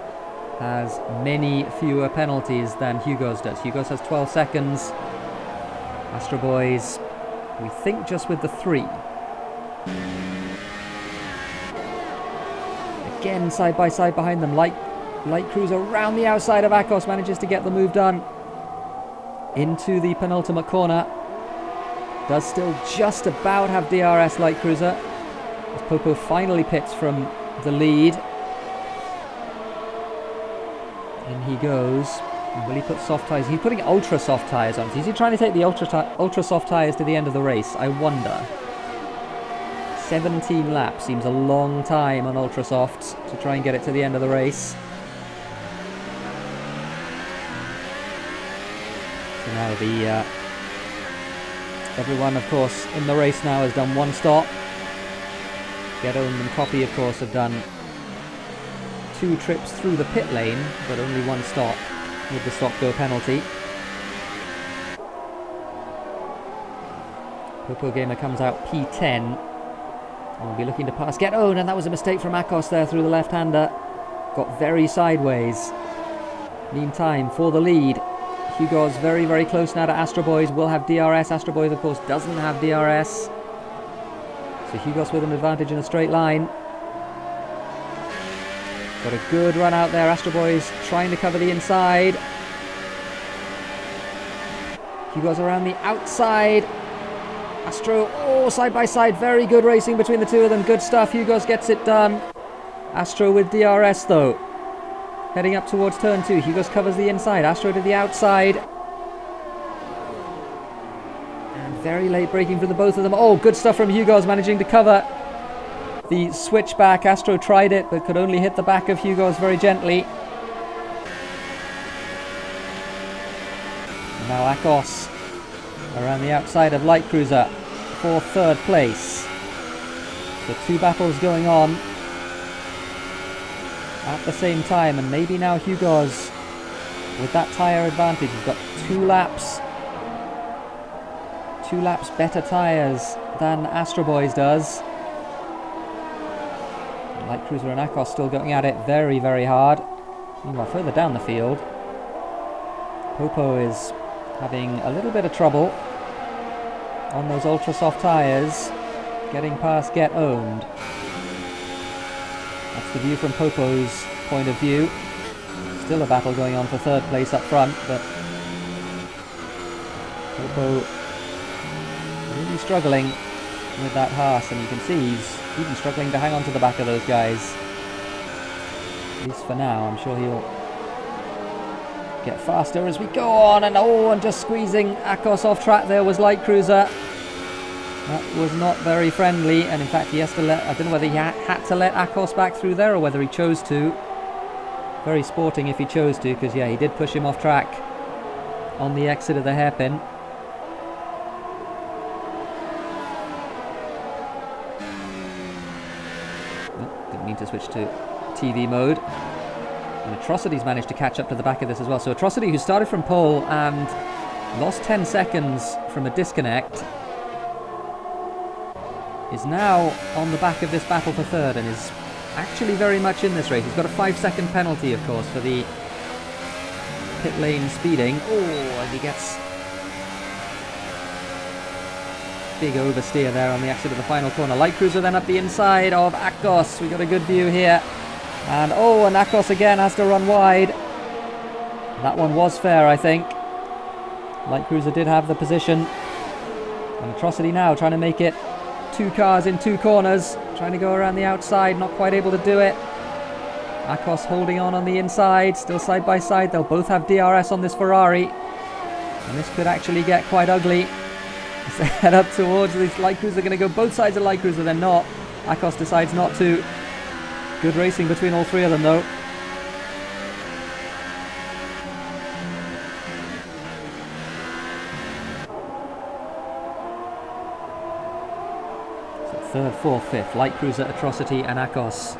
has many fewer penalties than Hugo's does. Hugo's has 12 seconds. Astro Boys, we think, just with the 3. Again, side by side behind them. Light Cruiser around the outside of Akos, manages to get the move done into the penultimate corner. Does still just about have DRS, Light Cruiser, as Popo finally pits from the lead. In he goes. Will he put soft tyres? He's putting ultra soft tyres on. Is he trying to take the ultra soft tyres to the end of the race? I wonder. 17 laps seems a long time on ultra softs to try and get it to the end of the race. So now everyone, of course, in the race now has done 1 stop. Ghetto and Copy, of course, have done 2 trips through the pit lane, but only 1 stop with the stop-go penalty. Popo Gamer comes out P10. And we'll be looking to pass Ghetto, and that was a mistake from Akos there through the left-hander. Got very sideways. Meantime, for the lead, Hugo's very, very close now to Astro Boys. Will have DRS. Astro Boys, of course, doesn't have DRS. So Hugo's with an advantage in a straight line. Got a good run out there. Astro Boys trying to cover the inside. Hugo's around the outside. Astro, oh, side by side. Very good racing between the two of them. Good stuff. Hugo's gets it done. Astro with DRS, though. Heading up towards turn 2. Hugo's covers the inside. Astro to the outside. And very late braking for the both of them. Oh, good stuff from Hugo's, managing to cover the switchback. Astro tried it, but could only hit the back of Hugo's very gently. And now Akos around the outside of Light Cruiser for 3rd place. So 2 battles going on at the same time, and maybe now Hugo's with that tyre advantage. He's got 2 laps better tyres than Astro Boys does. Light Cruiser and Akos still going at it very, very hard. Meanwhile, further down the field, Popo is having a little bit of trouble on those ultra soft tyres, getting past Get Owned. That's the view from Popo's point of view. Still a battle going on for 3rd place up front, but Popo really struggling with that Haas, and you can see he's even struggling to hang on to the back of those guys. At least for now. I'm sure he'll get faster as we go on, and and just squeezing Akos off track there was Light Cruiser. That was not very friendly, and in fact he has to I don't know whether he had to let Akos back through there or whether he chose to. Very sporting if he chose to, because yeah, he did push him off track on the exit of the hairpin. Didn't mean to switch to TV mode. And Atrocity's managed to catch up to the back of this as well. So Atrocity, who started from pole and lost 10 seconds from a disconnect, is now on the back of this battle for 3rd and is actually very much in this race. He's got a 5-second penalty, of course, for the pit lane speeding. Oh, and he gets big oversteer there on the exit of the final corner. Light Cruiser then up the inside of Akos. We got a good view here. And and Akos again has to run wide. That one was fair, I think. Light Cruiser did have the position. And Atrocity now trying to make it 2 cars in 2 corners. Trying to go around the outside, not quite able to do it. Akos holding on the inside, still side by side. They'll both have DRS on this Ferrari. And this could actually get quite ugly. As they head up towards this Light Cruiser. They're going to go both sides of Light Cruiser, then not. Akos decides not to. Good racing between all 3 of them, though. third, fourth, fifth. Light Cruiser, Atrocity and Akos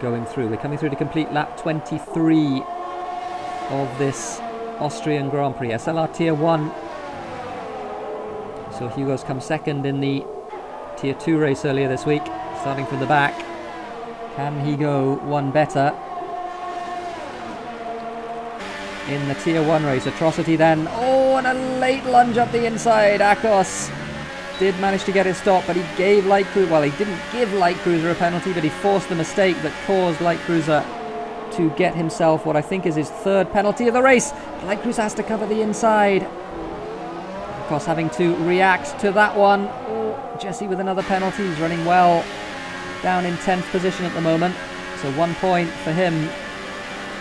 going through. We're coming through to complete lap 23 of this Austrian Grand Prix. SLR Tier 1. So Hugo's come second in the Tier 2 race earlier this week, starting from the back. Can he go one better in the Tier 1 race? Atrocity then. Oh, and a late lunge up the inside. Akos did manage to get his stop, but he gave Light Cruiser... Well, he didn't give Light Cruiser a penalty, but he forced the mistake that caused Light Cruiser to get himself what I think is his third penalty of the race. Light Cruiser has to cover the inside. Akos having to react to that one. Oh, Jesse with another penalty. He's running well. Down in 10th position at the moment. So 1 point for him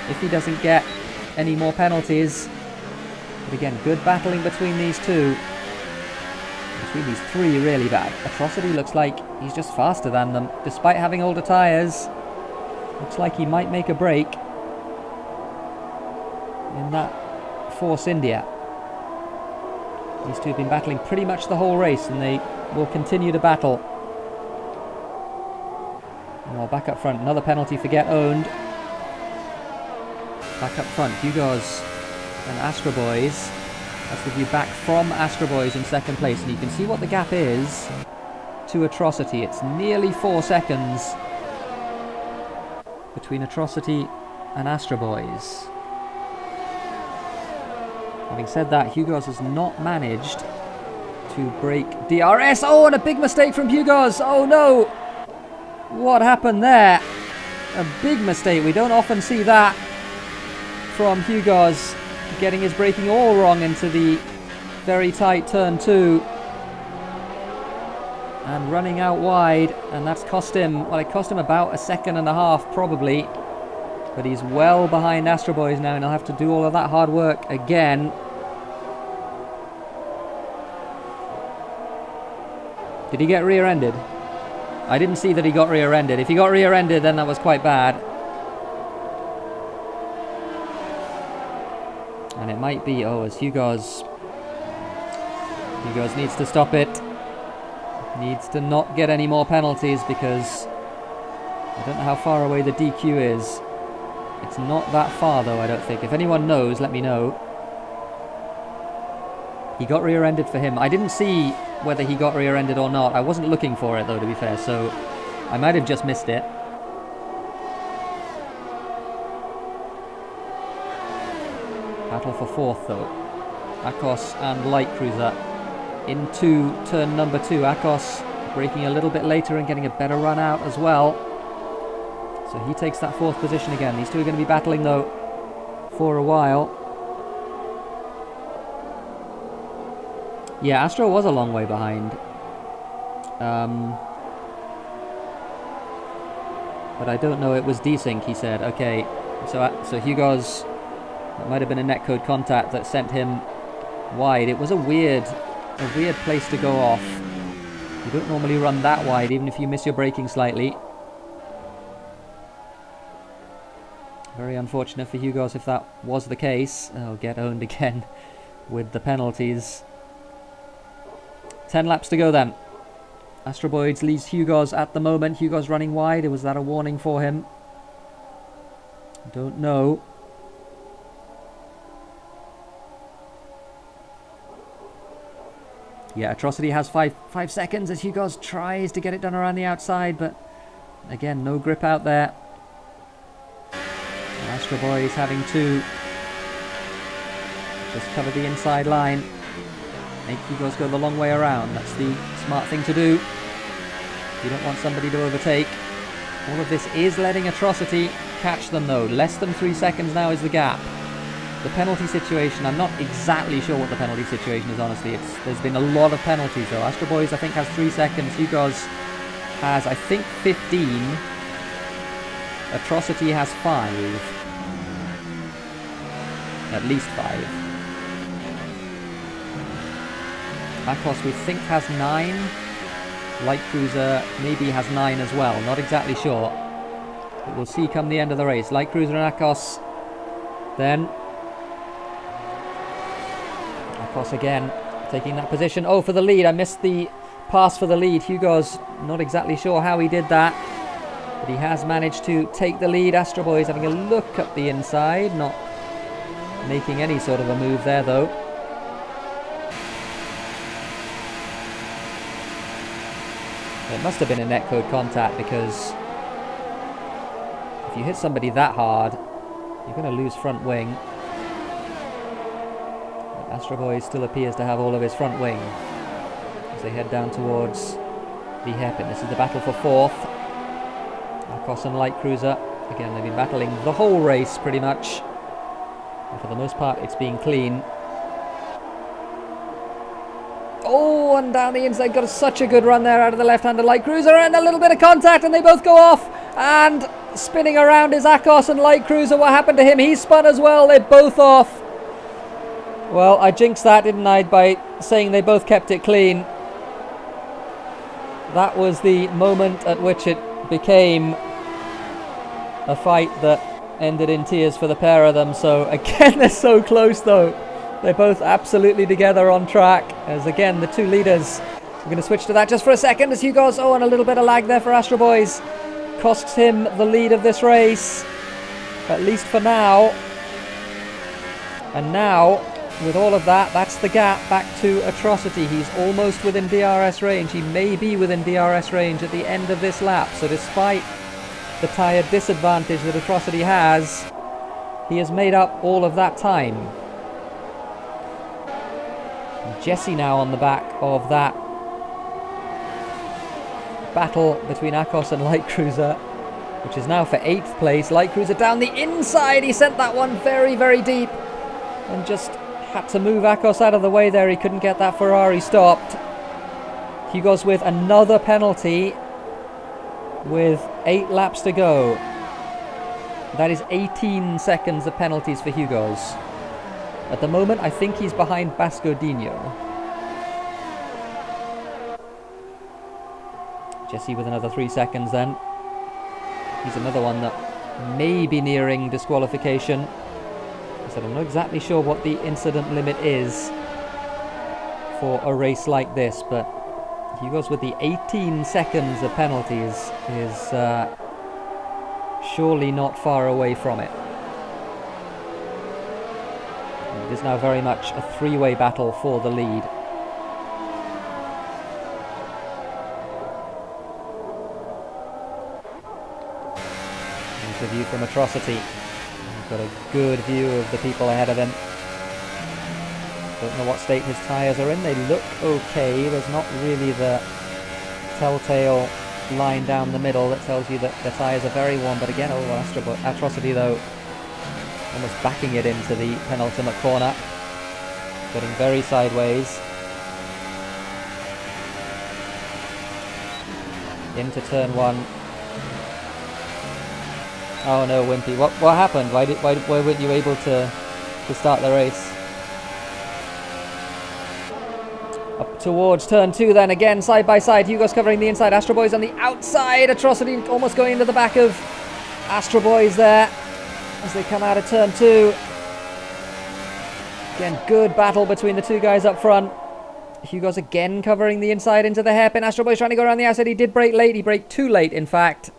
if he doesn't get any more penalties. But again, good battling between these two. Between these three, really bad. Atrocity looks like he's just faster than them. Despite having older tyres, looks like he might make a break in that Force India. These two have been battling pretty much the whole race, and they will continue to battle. Well, back up front, another penalty for get owned. Back up front, Hugos and Astra Boys. That's the view back from Astra Boys in second place, and you can see what the gap is to Atrocity. It's nearly 4 seconds between Atrocity and Astra Boys. Having said that, Hugos has not managed to break DRS. Oh, and a big mistake from Hugos. Oh no! What happened there? A big mistake. We don't often see that from Hugos, getting his braking all wrong into the very tight turn 2 and running out wide, and that's cost him, well, it cost him about 1.5 seconds probably, but he's well behind Astra Boys now, and he'll have to do all of that hard work again. Did he get rear-ended? I didn't see that he got rear-ended. If he got rear-ended, then that was quite bad. And it might be, oh, as Hugos needs to stop it. Needs to not get any more penalties, because I don't know how far away the DQ is. It's not that far though, I don't think. If anyone knows, let me know. He got rear-ended for him. I didn't see whether he got rear-ended or not. I wasn't looking for it though, to be fair, so I might have just missed it. Battle for fourth though. Akos and Light Cruiser into turn number 2. Akos braking a little bit later and getting a better run out as well. So he takes that 4th position again. These two are going to be battling though for a while. Yeah, Astro was a long way behind. But I don't know, it was desync, he said. Okay, so Hugo's, that might have been a netcode contact that sent him wide. It was a weird place to go off. You don't normally run that wide, even if you miss your braking slightly. Very unfortunate for Hugos if that was the case. Oh, get owned again with the penalties. 10 laps to go then. Astroboids leads Hugos at the moment. Hugos running wide. Was that a warning for him? Don't know. Yeah, Atrocity has 5 seconds as Hugos tries to get it done around the outside, but again, no grip out there. Astroboys having to just cover the inside line. Make Hugos go the long way around. That's the smart thing to do. You don't want somebody to overtake. All of this is letting Atrocity catch them though. Less than 3 seconds now is the gap. The penalty situation, I'm not exactly sure what the penalty situation is, honestly. There's been a lot of penalties though. Astro Boys I think has 3 seconds. Hugos has I think 15. Atrocity has 5. At least 5. Akos we think has 9. Light Cruiser maybe has 9 as well. Not exactly sure. But we'll see come the end of the race. Light Cruiser and Akos. Then Akos again taking that position. Oh, for the lead. I missed the pass for the lead. Hugo's not exactly sure how he did that, but he has managed to take the lead. Astro Boy's having a look up the inside, not making any sort of a move there though. It must have been a netcode contact, because if you hit somebody that hard, you're going to lose front wing. But Astro Boy still appears to have all of his front wing as they head down towards the hairpin. This is the battle for fourth. Akos and Light Cruiser. Again, they've been battling the whole race pretty much. And for the most part, it's been clean. Oh, and down the inside, got such a good run there out of the left-handed Light Cruiser, and a little bit of contact, and they both go off. And spinning around is Akos and Light Cruiser. What happened to him? He spun as well. They're both off. Well, I jinxed that, didn't I, by saying they both kept it clean. That was the moment at which it became a fight that ended in tears for the pair of them. So again, they're so close though. They're both absolutely together on track, as again the two leaders. We're going to switch to that just for a second as Hugo's, oh, and a little bit of lag there for Astro Boys. Costs him the lead of this race, at least for now. And now, with all of that, that's the gap back to Atrocity. He's almost within DRS range. He may be within DRS range at the end of this lap. So despite the tyre disadvantage that Atrocity has, he has made up all of that time. Jesse now on the back of that battle between Akos and Light Cruiser, which is now for 8th place. Light Cruiser down the inside. He sent that one very, very deep and just had to move Akos out of the way there. He couldn't get that Ferrari stopped. Hugo's with another penalty with 8 laps to go. That is 18 seconds of penalties for Hugo's. At the moment, I think he's behind Bascodinho. Jesse with another 3 seconds then. He's another one that may be nearing disqualification. I said I'm not exactly sure what the incident limit is for a race like this, but Hugo's with the 18 seconds of penalties is surely not far away from it. It is now very much a three-way battle for the lead. There's a view from Atrocity. He's got a good view of the people ahead of him. Don't know what state his tyres are in. They look okay. There's not really the telltale line down the middle that tells you that the tyres are very warm. But again, oh, Atrocity though, almost backing it into the penultimate corner. Getting very sideways. Into turn 1. Oh no, Wimpy. What happened? Why weren't you able to start the race? Up towards turn 2 then, again side by side. Hugo's covering the inside, Astro Boy's on the outside. Atrocity almost going into the back of Astro Boy's there as they come out of turn 2. Again, good battle between the two guys up front. Hugo's again covering the inside into the hairpin. Astro Boy's trying to go around the outside. He did brake late. He braked too late, in fact.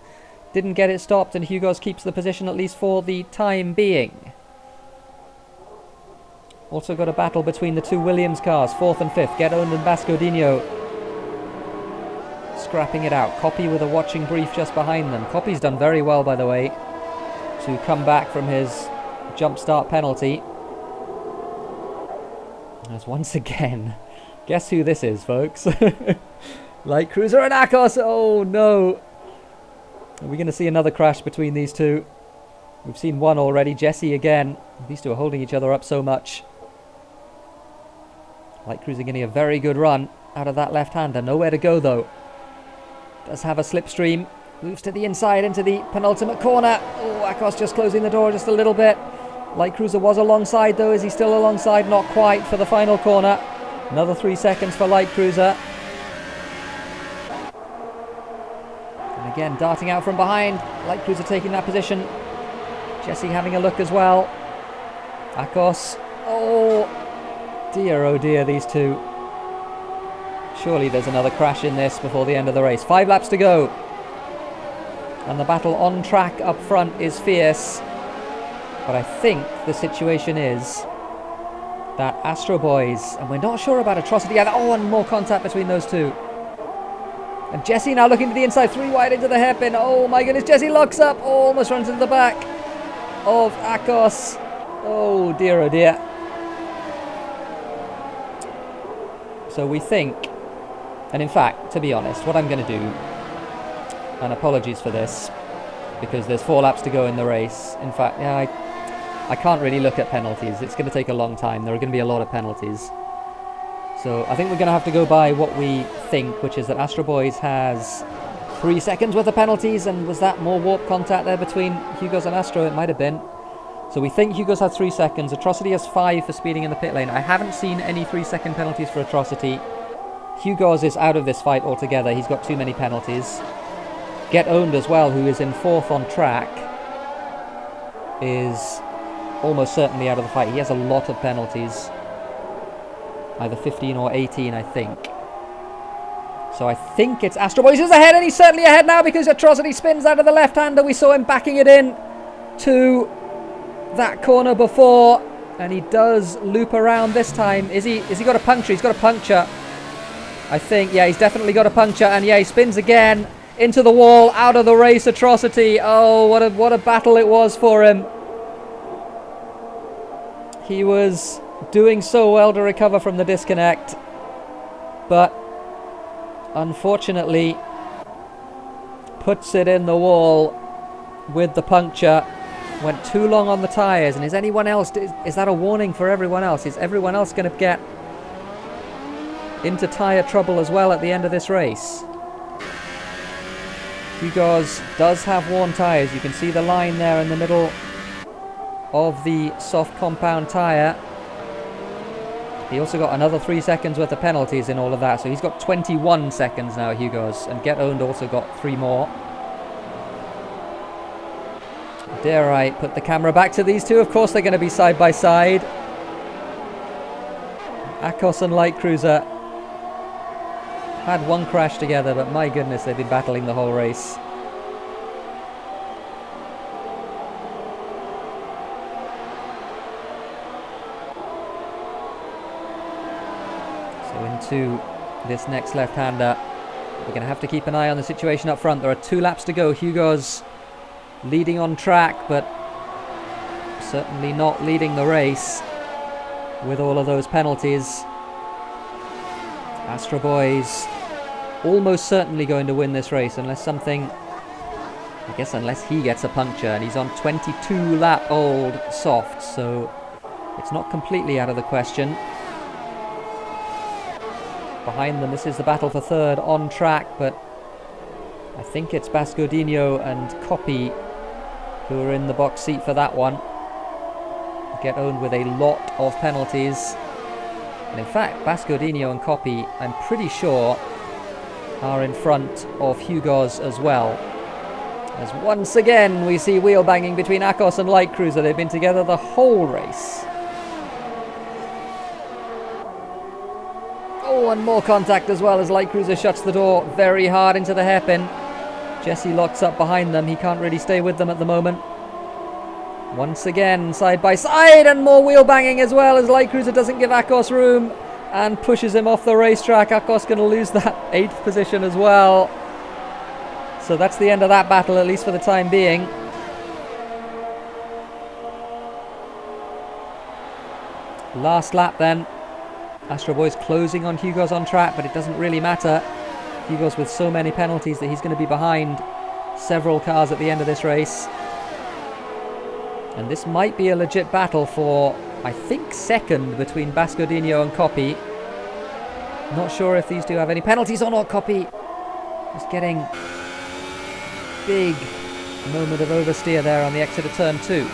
Didn't get it stopped, and Hugo's keeps the position at least for the time being. Also got a battle between the two Williams cars, 4th and 5th. Get owned and Bascodinho scrapping it out. Copy with a watching brief just behind them. Copy's done very well, by the way, to come back from his jump start penalty. As once again, guess who this is, folks? Light Cruiser and Akos. Oh no. Are we going to see another crash between these two? We've seen one already. Jesse again. These two are holding each other up so much. Light Cruiser getting a very good run out of that left-hander. Nowhere to go though. Does have a slipstream. Moves to the inside into the penultimate corner. Oh, Akos just closing the door just a little bit. Light Cruiser was alongside though. Is he still alongside? Not quite for the final corner. Another 3 seconds for Light Cruiser. And again, darting out from behind. Light Cruiser taking that position. Jesse having a look as well. Akos. Oh dear, these two. Surely there's another crash in this before the end of the race. 5 laps to go. And the battle on track up front is fierce. But I think the situation is that Astro Boys, and we're not sure about Atrocity either. Oh, and more contact between those two. And Jesse now looking to the inside, 3 wide into the hairpin. Oh my goodness, Jesse locks up. Oh, almost runs into the back of Akos. Oh dear, oh dear. So we think, and in fact, to be honest, what I'm going to do, and apologies for this, because there's 4 laps to go in the race. In fact, yeah, I can't really look at penalties. It's going to take a long time. There are going to be a lot of penalties. So I think we're going to have to go by what we think, which is that Astro Boys has 3 seconds worth of penalties. And was that more warp contact there between Hugo's and Astro? It might have been. So we think Hugo's had 3 seconds. Atrocity has 5 for speeding in the pit lane. I haven't seen any 3-second penalties for Atrocity. Hugo's is out of this fight altogether. He's got too many penalties. Get Owned as well, who is in 4th on track, is almost certainly out of the fight. He has a lot of penalties. Either 15 or 18, I think. So I think it's Astro Boys who's ahead, and he's certainly ahead now because Atrocity spins out of the left-hander. We saw him backing it in to that corner before, and he does loop around this time. Is he got a puncture? He's got a puncture, I think. Yeah, he's definitely got a puncture, and yeah, he spins again into the wall, out of the race. Atrocity. Oh, what a battle it was for him. He was doing so well to recover from the disconnect, but unfortunately puts it in the wall with the puncture. Went too long on the tyres. And is anyone else, is that a warning for everyone else? Is everyone else going to get into tyre trouble as well at the end of this race? Hugo's does have worn tyres. You can see the line there in the middle of the soft compound tyre. He also got another 3 seconds worth of penalties in all of that, so he's got 21 seconds now, Hugo's, and Get Owned also got 3 more. Dare I put the camera back to these two? Of course they're going to be side by side. Akos and Light Cruiser had 1 crash together, but my goodness, they've been battling the whole race. Into this next left-hander. We're going to have to keep an eye on the situation up front. There are 2 laps to go. Hugo's leading on track, but certainly not leading the race with all of those penalties. Astro Boys almost certainly going to win this race unless unless he gets a puncture, and he's on 22 lap old soft, so it's not completely out of the question. Behind them, this is the battle for 3rd on track, but I think it's Bascodino and Copy who are in the box seat for that one. Get Owned with a lot of penalties. And in fact, Bascodino and Copy, I'm pretty sure, are in front of Hugo's as well. As once again we see wheel banging between Akos and Light Cruiser. They've been together the whole race. Oh, and more contact as well as Light Cruiser shuts the door very hard into the hairpin. Jesse locks up behind them. He can't really stay with them at the moment. Once again, side by side, and more wheel banging as well as Light Cruiser doesn't give Akos room and pushes him off the racetrack. Akos going to lose that 8th position as well. So that's the end of that battle, at least for the time being. Last lap then. Astro Boys closing on Hugo's on track, but it doesn't really matter. Hugo's with so many penalties that he's going to be behind several cars at the end of this race. And this might be a legit battle for, I think, 2nd between Bascodino and Copy. Not sure if these two have any penalties or not. Copy just getting big moment of oversteer there on the exit of turn 2.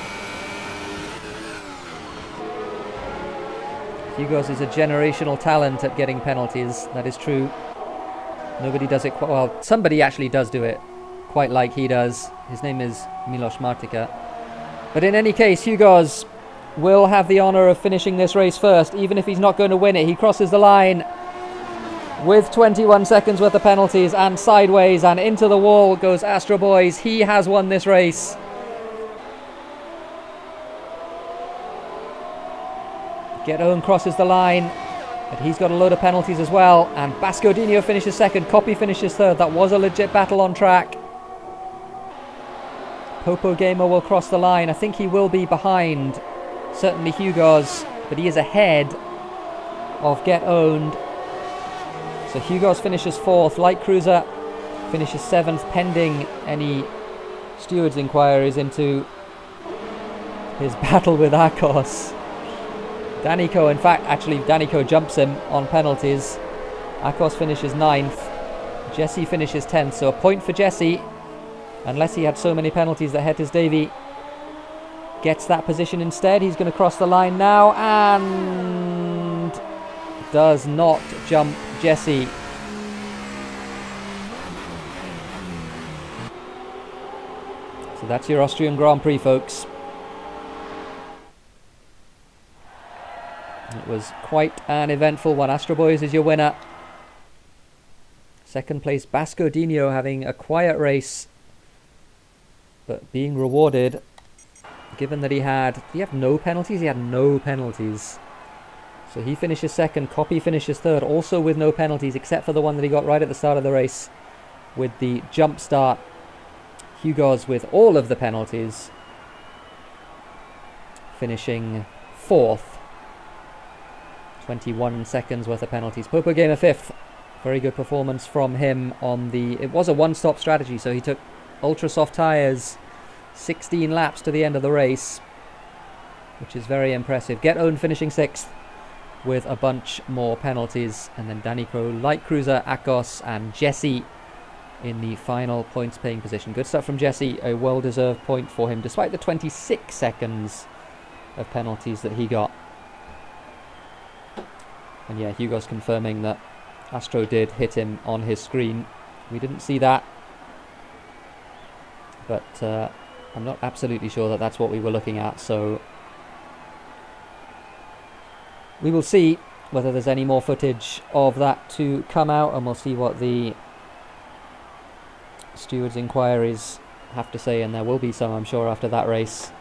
Hugo's is a generational talent at getting penalties, that is true. Nobody does it quite well. Somebody actually does do it quite like he does. His name is Milos Martika. But in any case, Hugo's will have the honour of finishing this race first, even if he's not going to win it. He crosses the line. with 21 seconds worth of penalties, and sideways and into the wall goes Astro Boys. He has won this race. Get Own crosses the line, but he's got a load of penalties as well, and Bascodinho finishes second, Copy finishes third. That was a legit battle on track. Popo Gamer will cross the line. I think he will be behind, certainly Hugo's, but he is ahead of Get Owned. So Hugo's finishes fourth, Light Cruiser finishes seventh, pending any stewards' inquiries into his battle with Akos. Danico, in fact, actually Danico jumps him on penalties. Akos finishes ninth, Jesse finishes 10th, so a point for Jesse, unless he had so many penalties that Hetters Davy gets that position instead. He's going to cross the line now and does not jump Jesse. So that's your Austrian Grand Prix, folks. It was quite an eventful one. Astro Boys is your winner. Second place, Bascodinho, having a quiet race, but being rewarded, given that he had no penalties? He had no penalties. So he finishes second, Copy finishes third, also with no penalties, except for the one that he got right at the start of the race with the jump start. Hugo's with all of the penalties, finishing fourth. 21 seconds worth of penalties. Popo Gamer fifth. Very good performance from him on the... It was a one-stop strategy, so he took ultra soft tyres 16 laps to the end of the race, which is very impressive. Get Owned finishing sixth with a bunch more penalties, and then Danico, Light Cruiser, Akos and Jesse in the final points paying position. Good stuff from Jesse, a well-deserved point for him despite the 26 seconds of penalties that he got. And yeah, Hugo's confirming that Astro did hit him on his screen. We didn't see that, but I'm not absolutely sure that that's what we were looking at, so we will see whether there's any more footage of that to come out, and we'll see what the stewards' inquiries have to say, and there will be some, I'm sure, after that race.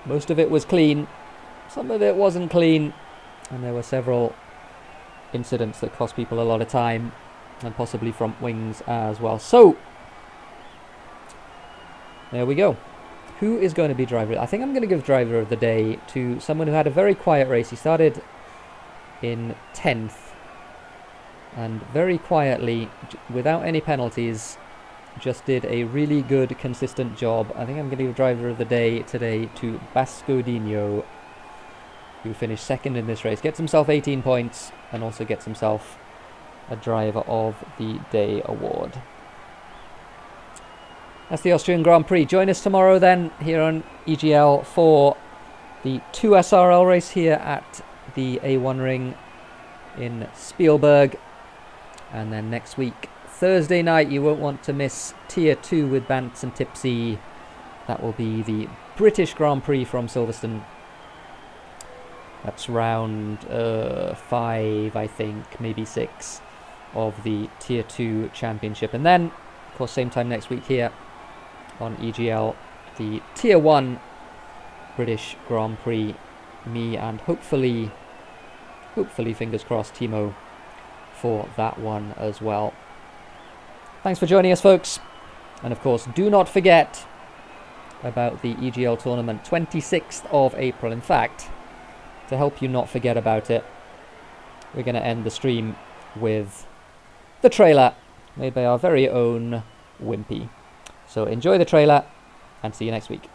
Most of it was clean, some of it wasn't clean, and there were several incidents that cost people a lot of time, and possibly front wings as well. So there we go. Who is going to be driver? I think I'm going to give driver of the day to someone who had a very quiet race. He started in 10th and very quietly, without any penalties, just did a really good consistent job. I think I'm going to give driver of the day today to Bascodinho, who finished second in this race, gets himself 18 points, and also gets himself a Driver of the Day award. That's the Austrian Grand Prix. Join us tomorrow then, here on EGL, for the 2 SRL race here at the A1 Ring in Spielberg. And then next week, Thursday night, you won't want to miss Tier 2 with Bants and Tipsy. That will be the British Grand Prix from Silverstone. That's round 5, I think, maybe 6 of the Tier 2 Championship. And then, of course, same time next week here on EGL, the Tier 1 British Grand Prix. Me and hopefully, fingers crossed, Thimo for that one as well. Thanks for joining us, folks. And of course, do not forget about the EGL tournament, 26th of April. In fact, to help you not forget about it, we're going to end the stream with the trailer made by our very own Wimpy. So enjoy the trailer and see you next week.